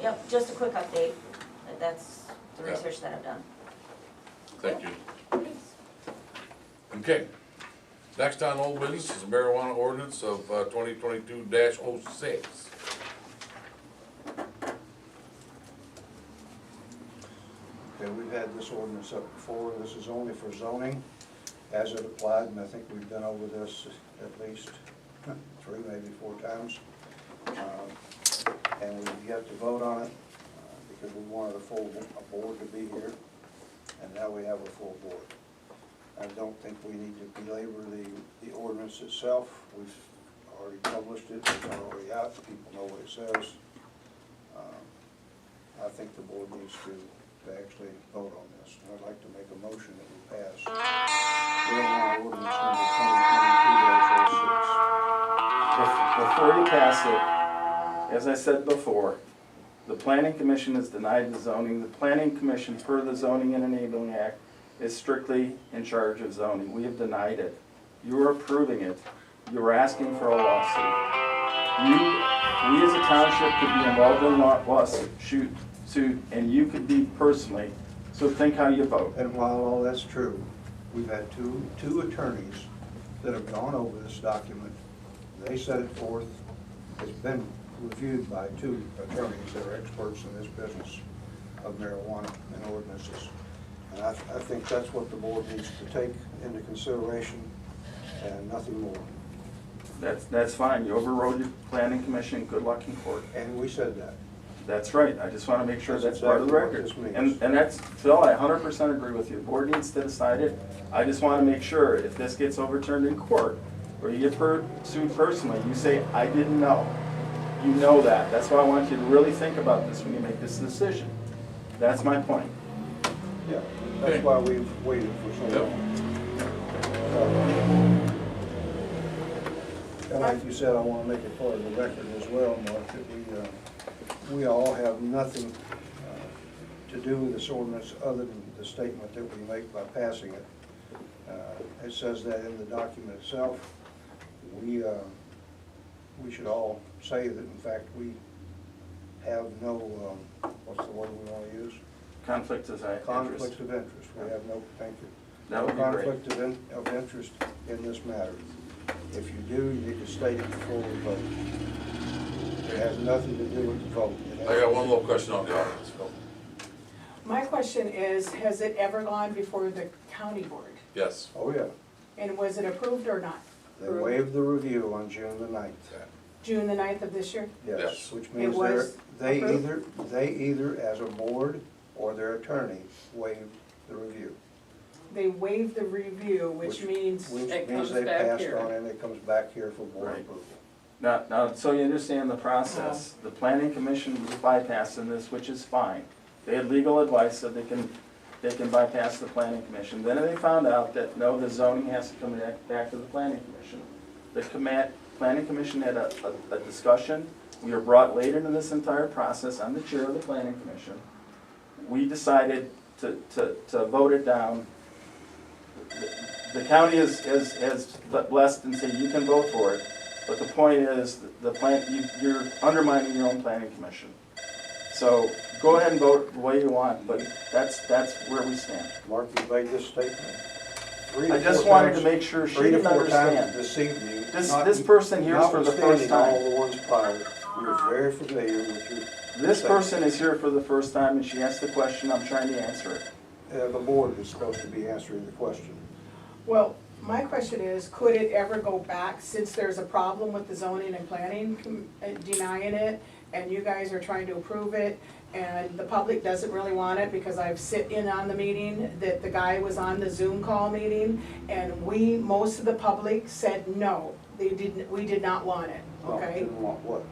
Yep, just a quick update. That's the Yeah. research that I've done. Thank you. Okay, next on old business is marijuana ordinance of 2022-06. Okay, we've had this ordinance up before, this is only for zoning as it applied, and I think we've been over this at least 3, maybe 4 times. And we've yet to vote on it, because we wanted a full board to be here, and now we have a full board. I don't think we need to belabor the ordinance itself, we've already published it, it's already out, people know what it says. I think the board needs to actually vote on this. And I'd like to make a motion that we pass marijuana ordinance number 2022-06. Before you pass it, as I said before, the planning commission has denied the zoning. The planning commission, per the Zoning and Enabling Act, is strictly in charge of zoning. We have denied it. You are approving it. You are asking for a lawsuit. We as a township could be involved in a lawsuit, and you could be personally, so think how you vote. And while all that's true, we've had two attorneys that have gone over this document. They set it forth, it's been reviewed by 2 attorneys that are experts in this business of marijuana and ordinances. And I think that's what the board needs to take into consideration and nothing more. That's fine. You overrode your planning commission. Good luck in court. And we said that. That's right. I just want to make sure That's that's part of the exactly what record. this means. And that's, Phil, I 100% agree with you. The board needs to decide it. I just want to make sure if this gets overturned in court, or you get sued personally, you say, I didn't know. You know that. That's why I want you to really think about this when you make this decision. That's my point. Yeah, that's why we've waited for so long. And like you said, I want to make it part of the record as well, Mark, that we all have nothing to do with this ordinance other than the statement that we make by passing it. It says that in the document itself. We should all say that, in fact, we have no, what's the word we want to use? Conflict of interest. Conflict of interest. We have no, thank you. That would be No great. conflict of interest in this matter. If you do, you need to state it before we vote. It has nothing to do with the vote. I got one little question on the audience, Phil. My question is, has it ever gone before the county board? Yes. Oh, yeah. And was it approved or not? They waived the review on June the 9th. June the 9th of this year? Yes. Yes, which It means was they approved? either as a board or their attorney waived the review. they waive the review, which means, Which It means comes they back passed here. on and it comes back here for board Right. approval. Now, so you understand the process, the planning commission was bypassing this, which is fine. They had legal advice that they can bypass the planning commission. Then they found out that, no, the zoning has to come back to the planning commission. The planning commission had a discussion. We were brought late into this entire process. I'm the chair of the planning commission. We decided to vote it down. The county has blessed and said, you can vote for it. But the point is, you're undermining your own planning commission. So go ahead and vote the way you want, but that's where we stand. Mark, you made this statement. I just wanted to make sure she Three to didn't four times understand. this evening. This person here is for the first Notwithstanding all time. the ones prior, you're very familiar with your. This person is here for the first time and she asked the question, I'm trying to answer it. The board is supposed to be answering the question. well, my question is, could it ever go back, since there's a problem with the zoning and planning denying it, and you guys are trying to approve it, and the public doesn't really want it, because I've sit in on the meeting, that the guy was on the Zoom call meeting, and most of the public said no, we did not want it, Well, okay? didn't want what?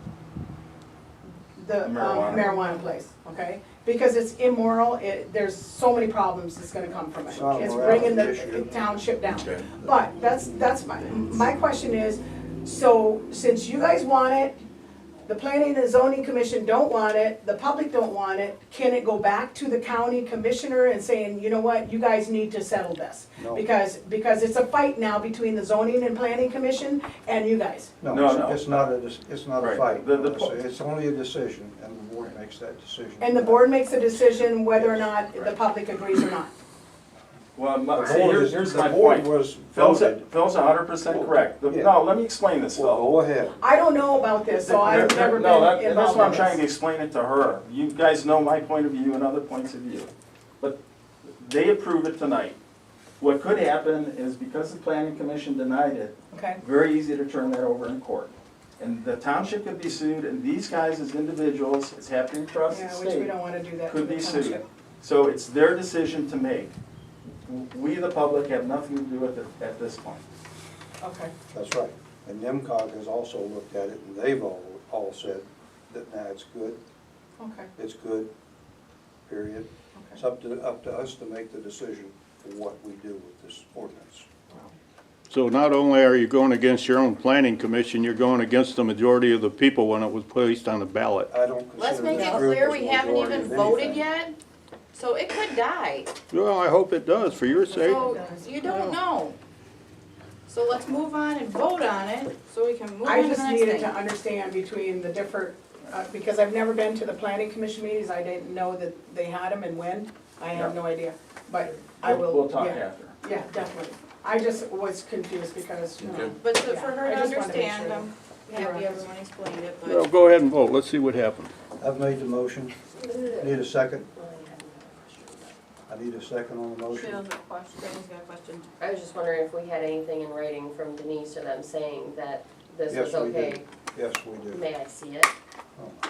The Marijuana. marijuana place, okay? Because it's immoral, there's so many problems that's gonna come from it. It's not a It's bringing the morality issue. township down. Okay. But that's my question is, so since you guys want it, the planning and zoning commission don't want it, the public don't want it, can it go back to the county commissioner and saying, you know what, you guys need to settle this? No. Because it's a fight now between the zoning and planning commission and you guys. No, It's not a Right. fight. The It's only a decision, and the board makes that decision. And the board makes a decision whether or not the public agrees or not. Well, The see, board here's the my board point. was Phil's voted. 100% correct. Yeah. No, let me explain this, Well, Phil. go ahead. I don't know about this, so I've never No, been and that's involved why I'm in trying to this. explain it to her. You guys know my point of view and other points of view. But they approve it tonight. What could happen is because the planning commission denied it, Okay, very easy to turn that over in court. And the township could be sued, and these guys as individuals, it's happening across the yeah, which we state, don't wanna do that to could the be sued. township. So it's their decision to make. We, the public, have nothing to do with it at this point. Okay, That's right. And NIMCOG has also looked at it, and they've all said that, nah, it's good, okay, it's good, period. It's okay. up to us to make the decision for what we do with this ordinance. So not only are you going against your own planning commission, you're going against the majority of the people when it was placed on the ballot. I don't consider Let's make this it group clear as we a haven't majority even of voted anything. yet, so it could die. Well, I hope it does, for your sake. So, you don't know. So let's move on and vote on it, so we can move I on to the just next needed to thing. understand between the different, because I've never been to the planning commission meetings, I didn't know that they had them and when, I have Yeah. no idea, but I will, We'll talk yeah, after. yeah, definitely. I just was confused because, you know, Okay. But Yeah, for her I to just wanted to make understand, sure. I'm Yeah. happy everyone explained it, Well, but go ahead and vote, let's see what happens. I've made the motion. Need a second? I need a second on the She motion. has a question. Danny's got a question. I was just wondering if we had anything in writing from Denise or them saying that this Yes, was we okay. do. Yes, we do. May I see it? Oh.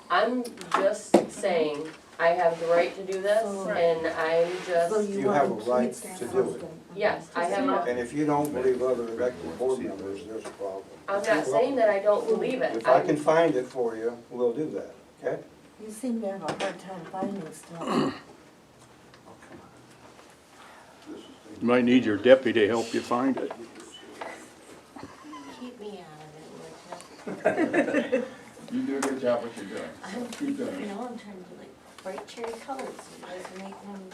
I'm just saying, I have the right to do this, and I'm just, You have a right to do it. yes, I have a, And if you don't believe other elected board members, there's a problem. I'm not saying that I don't believe it. If I can find it for you, we'll do that, okay? You seem to have a hard time finding stuff. You might need your deputy to help you find it. Keep me out of it, You do a good job what you're doing. Keep doing you it. know, I'm trying to do like bright cherry colors, so you guys are making them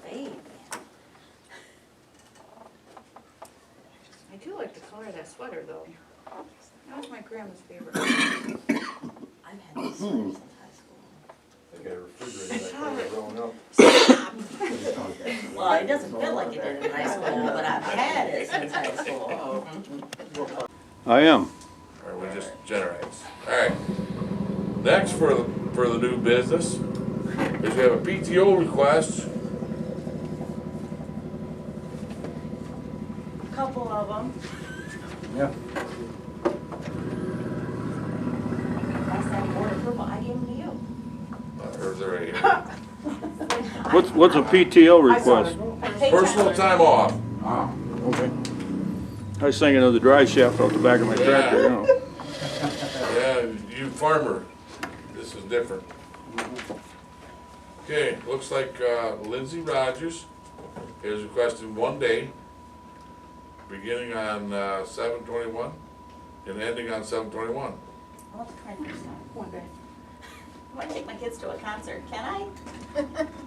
fade, man. I do like the color of that sweater though. That was my grandma's favorite. Hmm. I've had these since high school. They got a refrigerator like that growing up. Well, it doesn't feel like it did in high school, but I've had it since high school. I am. Or we just generates. Alright. Next for the new business is we have a PTO request. Couple of them. Yeah. I said board approval, I gave them to you. Or is there a, What's a PTO I saw request? it. Personal time off. Okay. I was thinking of the drive shaft out the back of my tractor, you know. Yeah, you farmer, this is different. Okay, looks like Lindsay Rogers is requesting 1 day, beginning on 7/21 and ending on 7/21. I want the 21st now. One day. I want to take my kids to a concert, can I?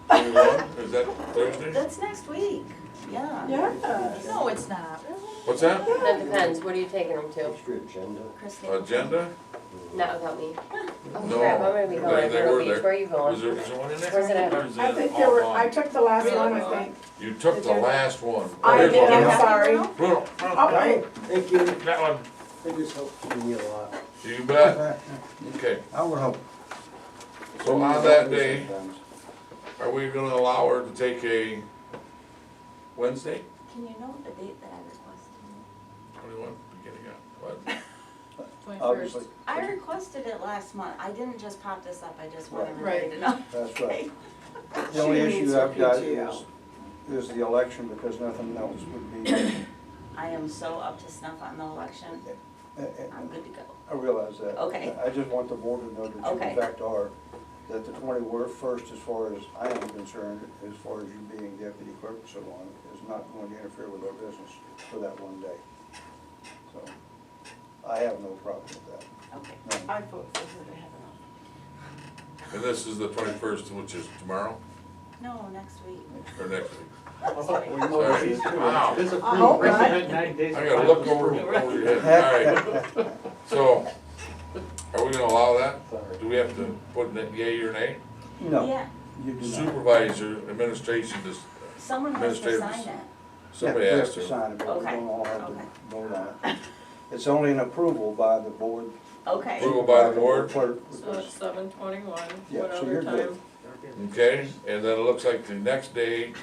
21, is that Thursday? That's next week, yeah. Yes. No, it's not. What's that? That depends, what are you taking them to? Christine. Agenda? Not without me. Oh No, crap, I'm gonna be going to they Myrtle were Beach, there. where are you going? Is there one in there? Where's it at? Or is I it think all there were, gone? I took the last one, I think. You took the last one. I Here's did, one. I'm sorry. Well, Okay. Thank you. that one. It just helps me a lot. You bet. Okay, I would hope. so on that day, are we gonna allow her to take a Wednesday? Can you note the date that I requested? 21, beginning of, what? Obviously, I requested it last month. I didn't just pop this up, I just want Right. everybody to know. that's right. The She only needs issue her I've got PTO. is the election, because nothing else would be, I am so up to snuff on the election. I'm good to go. I realize that. Okay. I just want the board to know that you Okay. in fact are, that the 21st, as far as I am concerned, as far as you being deputy clerk and so on, is not going to interfere with our business for that one day. So, I have no problem with that. Okay. No. I vote for her to have it on. And this is the 21st, which is tomorrow, No, next week. or next week? Sorry. Sorry. Wow. This is I hope pretty not. recent, 9 days. I gotta look over your head, alright. So, are we gonna allow that? Do we have to put in a yea or nay? No, Yeah, you do not. Supervisor, administration, does, someone has to Administrators. sign it. somebody Yeah, we has have to to. sign it, but we Okay. don't all have to Okay. vote on it. It's only an approval by the board. Okay. Approval by the board, Clerk, So because- it's 7/21, Yeah, what so other you're good. time? okay, and then it looks like the next day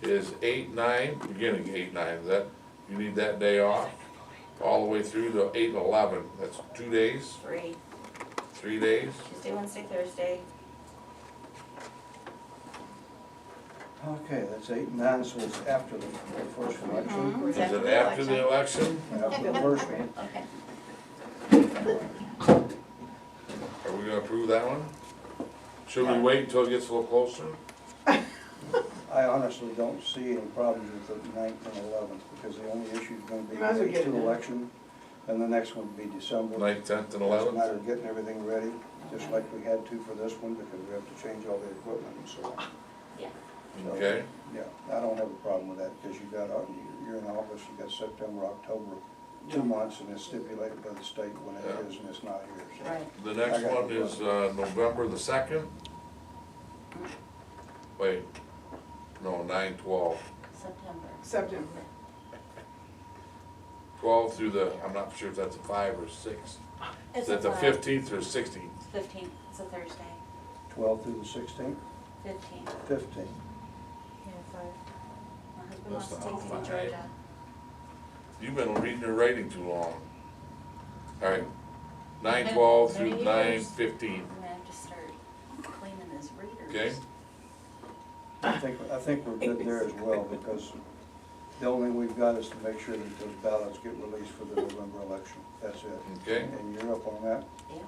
is 8/9, beginning 8/9, is that, you need that day off? All the way through to 8/11, that's 2 days, 3 days? Tuesday, Wednesday, Thursday. Okay, that's 8 and 9, so it's after the first election. Mhm. Is it after the election? After the first one. Okay. Are we gonna approve that one? Should we wait until it gets a little closer? I honestly don't see any problems with the 9th and 11th, because the only issue is gonna be Might as well the get it two done. election, and the next one will be December. 9th, 10th, and It's a 11th? matter of getting everything ready, just like we had to for this one, because we have to change all the equipment and so on. Yeah. So, Okay, yeah, I don't have a problem with that, because you got, you're in office, you got September, October, 2 months, and it's stipulated by the state when it Yeah. is, and it's not here, so. Right. the next I got no one is November the 2nd? Wait, no, 9/12. September. September. 12 through the, I'm not sure if that's a 5 or 6. Is It's that the a 15th or 16th? 15th, it's a Thursday, 12th through the 16th, 15th. 15th. Yeah, 5. My husband That's wants to not take me to five. Georgia. You've been reading or writing too long. All right, 9/12 through Many years. 9/15, I'm gonna have to start cleaning his readers. okay? I think we're good there as well, because the only thing we've got is to make sure that those ballots get released for the November election. That's it. Okay. And you're up on that? Yeah.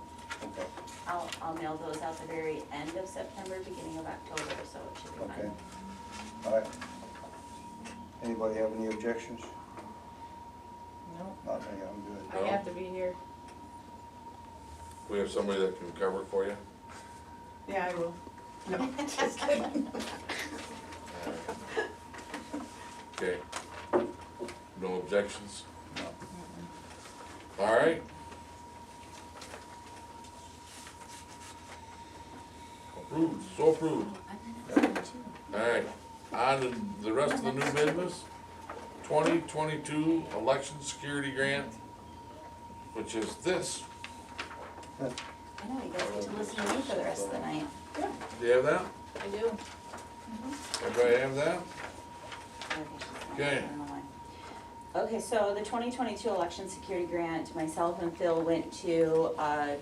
Okay, I'll mail those out the very end of September, beginning of October, so it should be okay. fine. All right. Anybody have any objections? No, Not me, I'm good. I have to be here. We have somebody that can cover it for you? Yeah, I will. No, just kidding. Okay. No objections? All right. Approved, so approved. All right, on to the rest of the new business. 2022 election security grant, which is this. I know, you guys get to listen to me for the rest of the night. Do you have that? I do. Everybody have that? Okay. I don't know why. Okay, so the 2022 election security grant, myself and Phil went to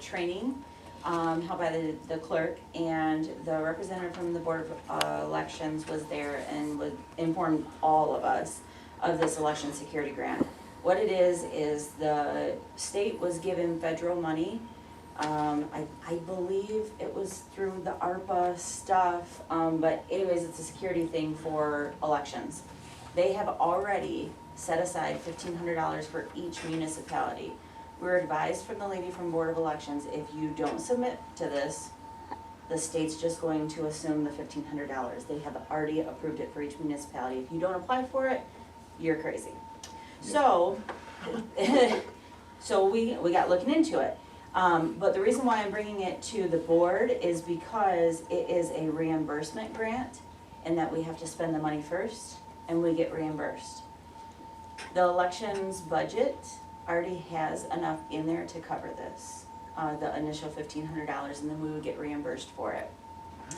training held by the clerk, and the representative from the Board of Elections was there and would inform all of us of this election security grant. What it is the state was given federal money. I believe it was through the ARPA stuff, but anyways, it's a security thing for elections. They have already set aside $1,500 for each municipality. We're advised from the lady from Board of Elections, if you don't submit to this, the state's just going to assume the $1,500. They have already approved it for each municipality. If you don't apply for it, you're crazy. So, so we got looking into it. But the reason why I'm bringing it to the board is because it is a reimbursement grant, and that we have to spend the money first, and we get reimbursed. The elections budget already has enough in there to cover this, the initial $1,500, and then we would get reimbursed for it.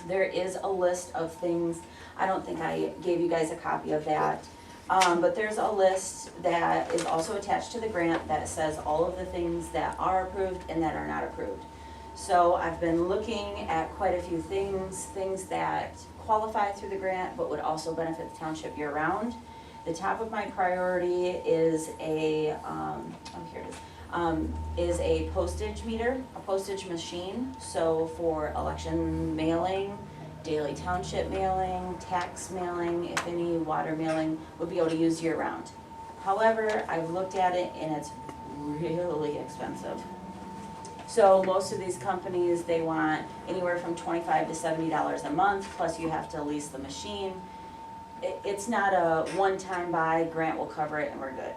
There is a list of things, I don't think I gave you guys a copy of that, but there's a list that is also attached to the grant that says all of the things that are approved and that are not approved. So I've been looking at quite a few things that qualify through the grant but would also benefit the township year-round. The top of my priority is a, here it is a postage meter, a postage machine. So for election mailing, daily township mailing, tax mailing, if any, water mailing, would be able to use year-round. However, I've looked at it and it's really expensive. So most of these companies, they want anywhere from $25 to $70 a month, plus you have to lease the machine. It's not a one-time buy, grant will cover it and we're good.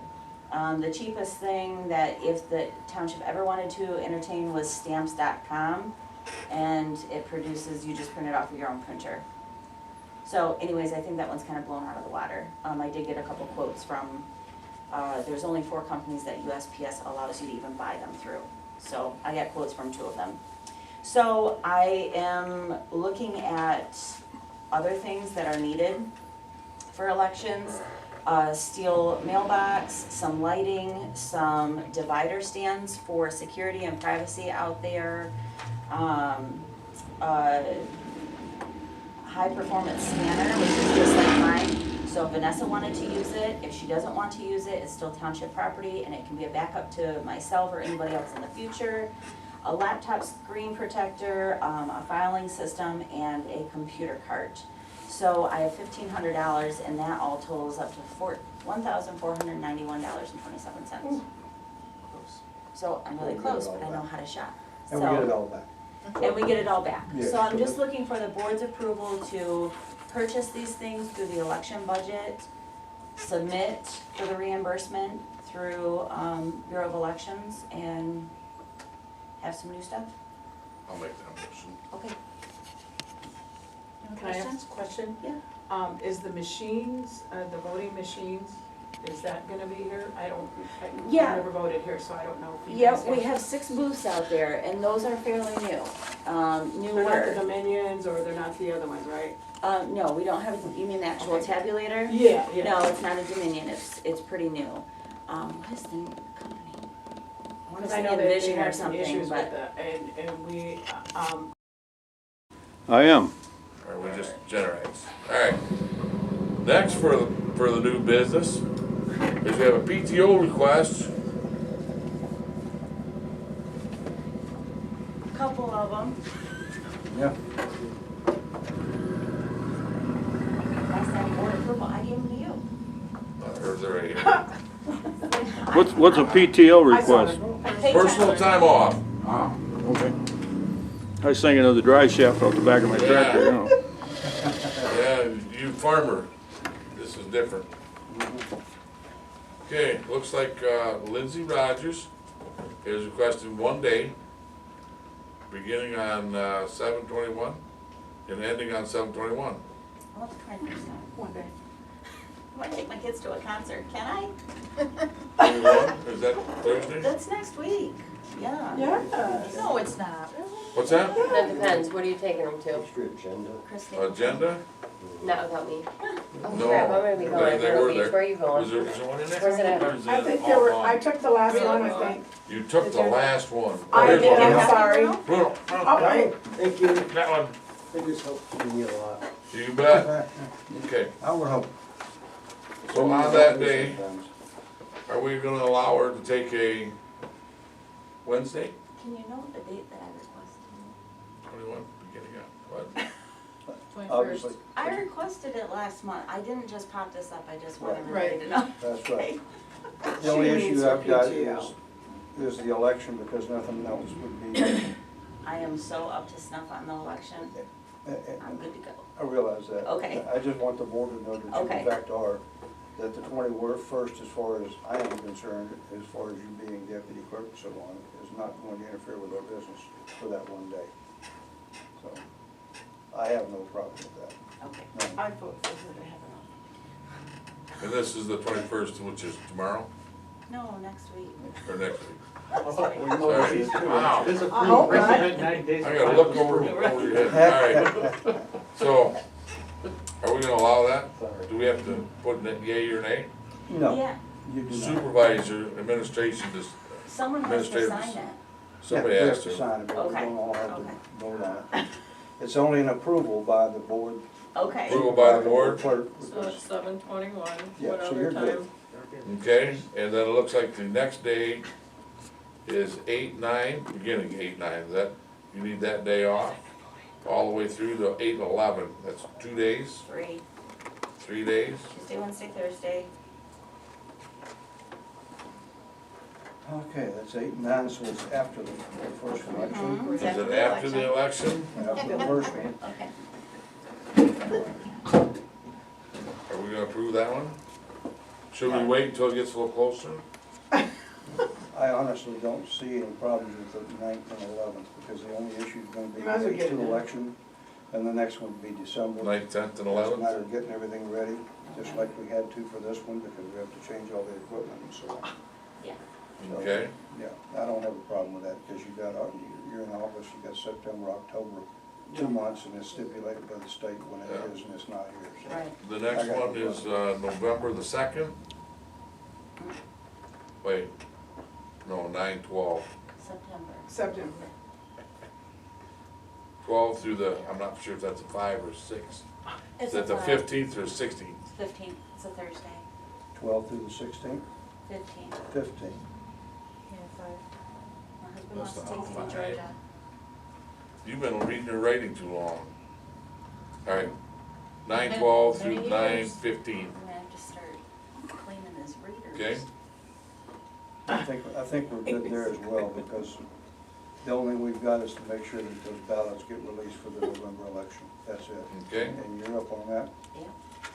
The cheapest thing that if the township ever wanted to entertain was stamps.com, and it produces, you just print it off of your own printer. So anyways, I think that one's kind of blown out of the water. I did get a couple quotes from, there's only 4 companies that USPS allows you to even buy them through. So I got quotes from 2 of them. So I am looking at other things that are needed for elections. Steel mailbox, some lighting, some divider stands for security and privacy out there. High performance scanner, which is just like mine. So if Vanessa wanted to use it, if she doesn't want to use it, it's still township property and it can be a backup to myself or anybody else in the future. A laptop screen protector, a filing system, and a computer cart. So I have $1,500 and that all totals up to $1,491.27. So I'm really close, but I know how to shop. And we get it all back. And we get it all back. Yeah, So I'm so just looking for the board's approval to purchase these things through the election budget, submit for the reimbursement through Bureau of Elections, and have some new stuff. I'll make that motion. Okay. Can I ask a question? Yeah. Is the machines, the voting machines, is that gonna be here? I've Yeah. never voted here, so I don't know if you Yep, guys we have 6 booths out there, and those are fairly new. They're not the Newer. Dominions, or they're not the other ones, right? No, we don't have, you mean the actual Okay. tabulator? Yeah, yeah. No, it's not a Dominion, it's pretty new. What is the name of the company? I wanna Because I say know that they Envision or had some something, issues with but, that, and we, I am. Or we just generates. Alright. Next for the new business is we have a PTO request. a couple of them. Yeah. Last time board approval, I gave them to you. Or is there a What's a PTO I saw request? it. personal time off? Okay. I was thinking of the drive shaft off the back of my tractor, you know. Yeah, you farmer, this is different. Okay, looks like Lindsay Rogers is requesting 1 day, beginning on 7/21 and ending on 7/21. I want to try this time. One day. I want to take my kids to a concert, can I? 21, is that Thursday? That's next week, yeah. Yeah. No, it's not. What's that? That depends, what are you taking them to? Christine. Agenda? Not without me. No, crap, I'm gonna be going to they Myrtle were Beach, there. where are you going? Is there one in there? Where's it at? Or is I it think all there were, gone? I took the last one, I think. You took the last one. I Here's did, one. I'm sorry. Bruno, Okay. Thank you. that one. It just helps me a lot. You bet. Okay, I would hope. so on that day, are we gonna allow her to take a Wednesday? Can you note the date that I requested? 21, beginning of, what? Obviously, I requested it last month. I didn't just pop this up, I just want Right. everybody to know. that's right. The She only needs issue her I've got PTO. is the election, because nothing else would be, I am so up to snuff on the election. I'm good to go. I realize that. Okay. I just want the board to know that Okay. you in fact are, that the 21st, as far as I am concerned, as far as you being deputy clerk and so on, is not going to interfere with our business for that one day. So, I have no problem with that. Okay. No. I vote for her to have it on. And this is the 21st, which is tomorrow, No, next week. or next week? Oh, we know Sorry. these two. Wow. This is I hope pretty not. recent, 9 days. I gotta look over your head, alright. So, are we gonna allow that? Do we have to put in it yea or nay? No, Yeah, you do not. Supervisor, administration, just, someone has to Administrators. sign it. somebody Yeah, we has have to to. sign it, but we Okay. don't all have to Okay. vote on it. It's only an approval by the board. Okay. Approval by the board, Clerk, So because- it's 7:21, Yeah, what so other you're good. time? okay, and then it looks like the next day is 8/9, beginning 8/9, is that, you need that day off? All the way through to 8/11, that's 2 days, 3 days? Tuesday, Wednesday, Thursday. Okay, that's 8 and 9, so it's after the first election. Mhm. Is it after the election? After the first one. Okay. Are we gonna approve that one? Should we wait until it gets a little closer? I honestly don't see any problems with the 9th and 11th, because the only issue is gonna be Might as well the get it two done. election, and the next one will be December. 9th, 10th, and It's a 11th? matter of getting everything ready, just like we had to for this one, because we have to change all the equipment and so on. Yeah. So, Okay, Yeah, I don't have a problem with that, because you got, you're in office, you got September, October, 2 months, and it's stipulated by the state when it Yeah. is, and it's not here, so. Right. the next I got no one is November the 2nd? Wait, no, 9/12. September. September. 12 through the, I'm not sure if that's a 5 or 6. Is It's that the a 15th or 16th? 15th, it's a Thursday. 12th through the 16th, 15th. 15th. Yeah, 5. My husband That's wants to not take me to five. Georgia. You've been reading your writing too long. All right, 9/12 through Many years. 9/15, I'm gonna have to start cleaning his readers. okay? I think we're good there as well, because the only thing we've got is to make sure that those ballots get released for the November election. That's it. Okay. And you're up on that? Yeah.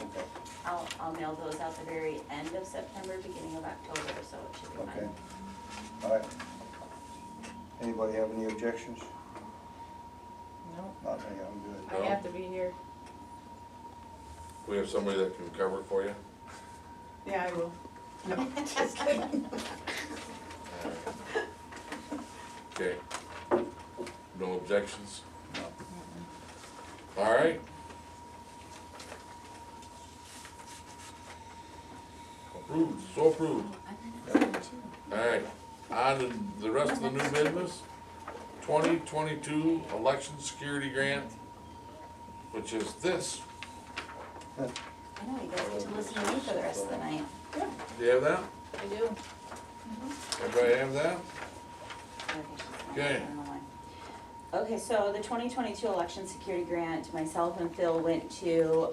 Okay, I'll mail those out the very end of September, beginning of October, so it should be okay. fine. All right. Anybody have any objections? No, Not me, I'm good. I have to be here. We have somebody that can cover it for you? Yeah, I will. No, just kidding. Okay. No objections? All right. Approved, so approved. All right, on to the rest of the new business. 2022 election security grant, which is this. I know, you guys get to listen to me for the rest of the night. Do you have that? I do. Everybody have that? Okay. I don't know why. Okay, so the 2022 election security grant, myself and Phil went to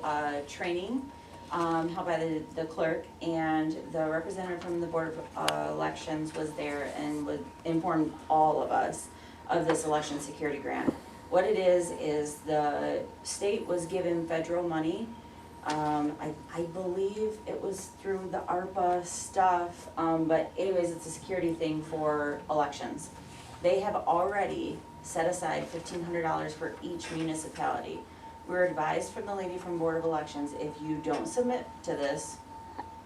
training held by the clerk, and the representative from the Board of Elections was there and would inform all of us of this election security grant. What it is the state was given federal money. I believe it was through the ARPA stuff, but anyways, it's a security thing for elections. They have already set aside $1,500 for each municipality. We're advised from the lady from Board of Elections, if you don't submit to this,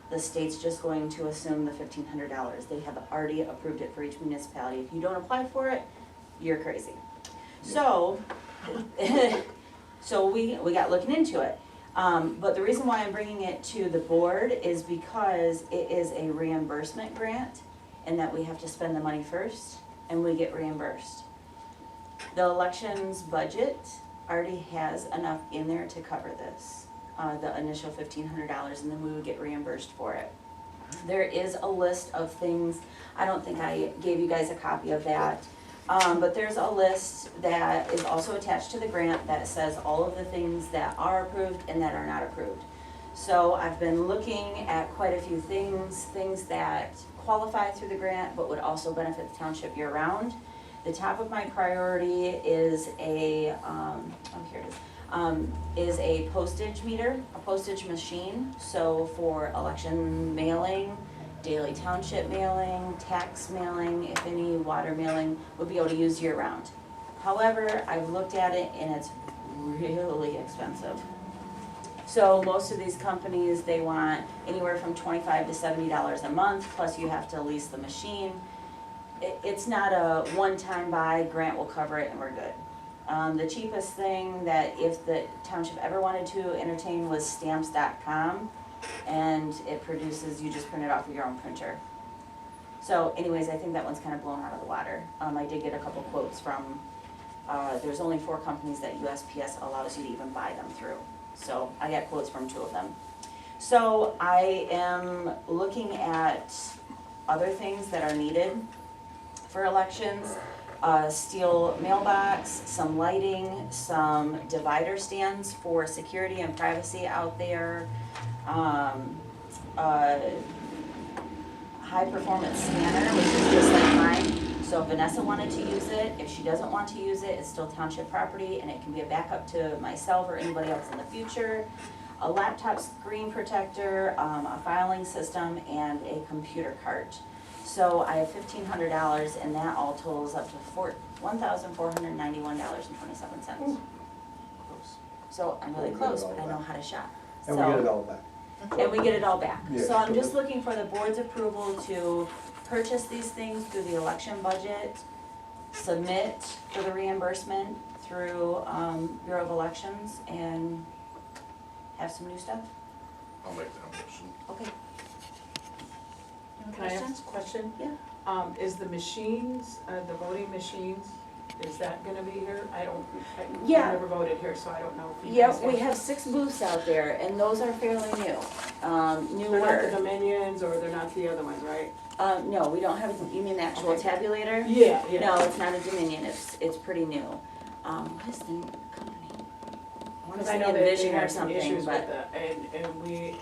the state's just going to assume the $1,500. They have already approved it for each municipality. If you don't apply for it, you're crazy. So, so we got looking into it. But the reason why I'm bringing it to the board is because it is a reimbursement grant, and that we have to spend the money first, and we get reimbursed. The elections budget already has enough in there to cover this, the initial $1,500, and then we would get reimbursed for it. There is a list of things, I don't think I gave you guys a copy of that, but there's a list that is also attached to the grant that says all of the things that are approved and that are not approved. So I've been looking at quite a few things that qualify through the grant but would also benefit the township year-round. The top of my priority is a, here it is, is a postage meter, a postage machine. So for election mailing, daily township mailing, tax mailing, if any, water mailing, would be able to use year-round. However, I've looked at it and it's really expensive. So most of these companies, they want anywhere from $25 to $70 a month, plus you have to lease the machine. It's not a one-time buy, grant will cover it and we're good. The cheapest thing that if the township ever wanted to entertain was stamps.com, and it produces, you just print it off of your own printer. So anyways, I think that one's kind of blown out of the water. I did get a couple quotes from, there's only 4 companies that USPS allows you to even buy them through. So I got quotes from 2 of them. So I am looking at other things that are needed for elections. Steel mailbox, some lighting, some divider stands for security and privacy out there. High performance scanner, which is just like mine. So if Vanessa wanted to use it, if she doesn't want to use it, it's still township property and it can be a backup to myself or anybody else in the future. A laptop screen protector, a filing system, and a computer cart. So I have $1,500 and that all totals up to $1,491.27. So I'm really close, but I know how to shop. And we get it all back. And we get it all back. Yeah, So I'm so just looking for the board's approval to purchase these things through the election budget, submit for the reimbursement through Bureau of Elections, and have some new stuff. I'll make that motion. Okay. Can I ask a question? Yeah. Is the machines, the voting machines, is that gonna be here? I've Yeah. never voted here, so I don't know if you Yep, guys we have 6 booths out there, and those are fairly new. They're not the Newer. Dominions, or they're not the other ones, right? No, we don't have, you mean the actual Okay. tabulator? Yeah, yeah. No, it's not a Dominion, it's pretty new. What is the company? I wanna Because I say know that they Envision or had some something, issues but. with the, and we,